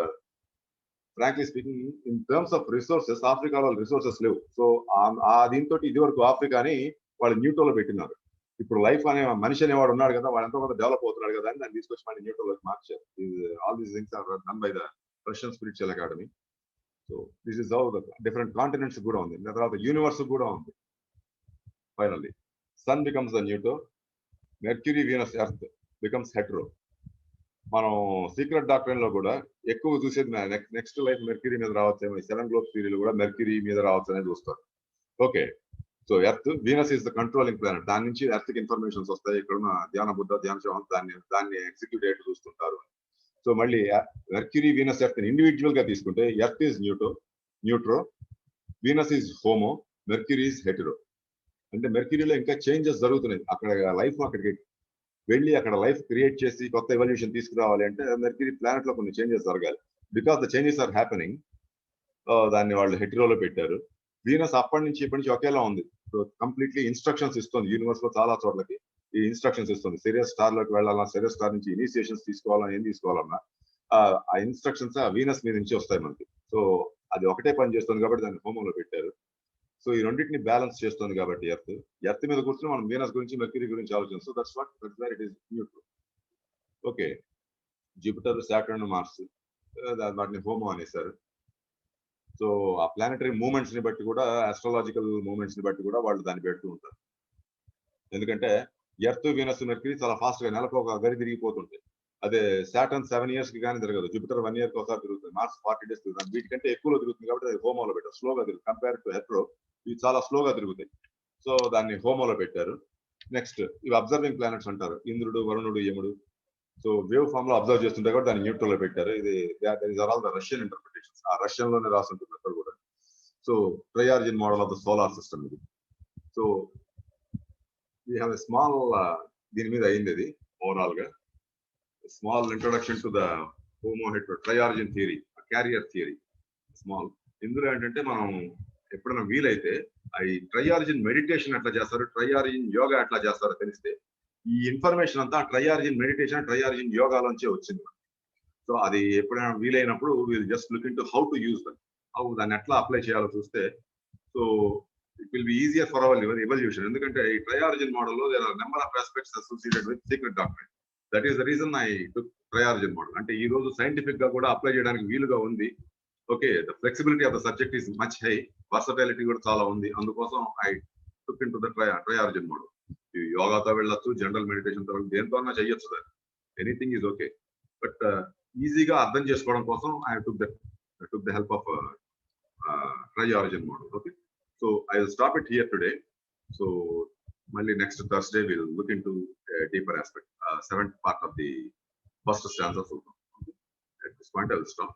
frankly speaking, in terms of resources ఆఫ్రికాలో రిసోర్సెస్ లేవు. సో ఆ దీంతో ఇది వరకు ఆఫ్రికాని వాళ్ళు న్యూట్రోలో పెట్టినారు. ఇప్పుడు లైఫ్ అనే మనిషి అనేవాడు ఉన్నాడు కదా, వాడు ఎంతో కొంత డెవలప్ అవుతున్నాడు కదా అని దాన్ని తీసుకొచ్చి మళ్ళీ న్యూట్రోలోకి మార్చారు. All these things are done by the Russian spiritual academy. So this is how the different continents కూడా ఉంది. దాని తర్వాత యూనివర్స్ కూడా ఉంది. Finally sun becomes the neutro, Mercury, Venus, Earth becomes hetero. మనం సీక్రెట్ డాక్టరీన్ లో కూడా ఎక్కువ చూసేది నెక్స్ట్ లైఫ్ మెర్క్యూరీ మీద రావచ్చు. 7 గ్లోబ్ థియరీలు కూడా మెర్క్యూరీ మీద రావచ్చు అనేది చూస్తారు. Okay, so earth, Venus is the controlling planet. దాని నుంచి ఎర్త్ కి ఇన్ఫర్మేషన్స్ వస్తాయి. ఇక్కడ ఉన్న ధ్యాన బుద్ధ, ధ్యాన శివం దాన్ని ఎగ్జిక్యూట్ అయ్యేట్టు చూస్తుంటారు. సో మళ్ళీ మెర్క్యూరీ, వీనస్, ఎర్త్ ఇండివిజువల్ గా తీసుకుంటే Earth is neutro, Venus is homo, Mercury is hetero. అంటే మెర్క్యూరీలో ఇంకా చేంజెస్ జరుగుతున్నాయి. అక్కడ లైఫ్ అక్కడికి వెళ్ళి అక్కడ లైఫ్ క్రియేట్ చేసి కొత్త ఎవల్యూషన్ తీసుకురావాలి అంటే మెర్క్యూరీ ప్లానెట్ లో కొన్ని చేంజెస్ జరగాలి. Because the changes are happening, దాన్ని వాళ్ళు హెటెరోలో పెట్టారు. వీనస్ అప్పటి నుంచి ఇప్పటి నుంచి ఒకేలా ఉంది. సో కంప్లీట్లీ ఇన్స్ట్రక్షన్స్ ఇస్తుంది యూనివర్స్ లో చాలా చోట్లకి. ఈ ఇన్స్ట్రక్షన్స్ ఇస్తుంది. సిరియస్ స్టార్ లోకి వెళ్ళాలన్నా, సిరియస్ స్టార్ నుంచి ఇనిషియేషన్స్ తీసుకోవాలన్నా, ఏం తీసుకోవాలన్నా ఆ ఇన్స్ట్రక్షన్స్ ఆ వీనస్ మీద నుంచి వస్తాయి మనకి. సో అది ఒకటే పని చేస్తుంది కాబట్టి దాన్ని హోమోలో పెట్టారు. సో ఈ రెండింటిని బ్యాలెన్స్ చేస్తుంది కాబట్టి ఎర్త్ మీద కూర్చొని మనం వీనస్ గురించి, మెర్క్యూరీ గురించి ఆలోచిస్తాం. That's what it is neutral. Okay, Jupiter, Saturn, Mars వాటిని హోమో అనేసారు. సో ఆ ప్లానెటరీ మూవ్మెంట్స్ ని బట్టి కూడా, ఆస్ట్రాలజికల్ మూవ్మెంట్స్ ని బట్టి కూడా వాళ్ళు దాన్ని పెడుతూ ఉంటారు. ఎందుకంటే ఎర్త్, వీనస్, మెర్క్యూరీ చాలా ఫాస్ట్ గా నెలకు ఒక గది తిరిగిపోతుంటాయి. అదే సాటర్న్ 7 years కి కానీ తిరగదు. జూపిటర్ 1 year కి ఒకసారి తిరుగుతుంది. మార్స్ 40 days తిరుగుతుంది. వీటికంటే ఎక్కువలో తిరుగుతుంది కాబట్టి అది హోమోలో పెట్టారు. స్లోగా తిరుగుతుంది. కంపేర్ టు హెట్రో ఇవి చాలా స్లోగా తిరుగుతాయి. సో దాన్ని హోమోలో పెట్టారు. నెక్స్ట్, ఇవి అబ్జర్వింగ్ ప్లానెట్స్ అంటారు. ఇంద్రుడు, వరుణుడు, యముడు. సో వేవ్ ఫామ్ లో అబ్జర్వ్ చేస్తుంటే కూడా దాన్ని న్యూట్రల్ లో పెట్టారు. ఇది ఆల్ ద రష్యన్ ఇంటర్ప్రిటేషన్స్. ఆ రష్యన్ లోనే రాస్తుంటుంది అక్కడ కూడా. So tri origin model of the solar system ఇది. So we have a small, దీని మీద అయింది అది ఓవరాల్ గా small introduction to the homo hetero tri origin theory, carrier theory small. ఇందులో ఏంటంటే మనం ఎప్పుడైనా వీలైతే ఈ ట్రయార్జన్ మెడిటేషన్ ఎట్లా చేస్తారు, ట్రయార్జన్ యోగా ఎట్లా చేస్తారో తెలిస్తే ఈ ఇన్ఫర్మేషన్ అంతా ట్రయార్జన్ మెడిటేషన్, ట్రయార్జన్ యోగాలోంచే వచ్చింది. సో అది ఎప్పుడైనా వీలైనప్పుడు will just look into how to use that. దాన్ని ఎట్లా అప్లై చేయాలో చూస్తే, so it will be easier for our evolution. ఎందుకంటే ఈ ట్రయార్జన్ మోడల్లో there are number of aspects associated with secret doctorate. That is the reason I took tri origin model. అంటే ఈ రోజు సైంటిఫిక్ గా కూడా అప్లై చేయడానికి వీలుగా ఉంది. Okay, the flexibility of the subject is much high, versatility కూడా చాలా ఉంది. అందుకోసం I took in to the tri origin model. యోగాతో వెళ్ళొచ్చు, జనరల్ మెడిటేషన్ తో వెళ్ళచ్చు, దేంతో అన్నా చెయ్యొచ్చు. దాన్ని ఎనీథింగ్ ఈజ్ ఓకే. బట్ ఈజీగా అర్థం చేసుకోవడం కోసం I took the help of tri origin model. Okay, so I will stop it here today. So మళ్ళీ next Thursday will look in to deeper aspect, seventh part of the first stanza చూద్దాం. At this point I will stop.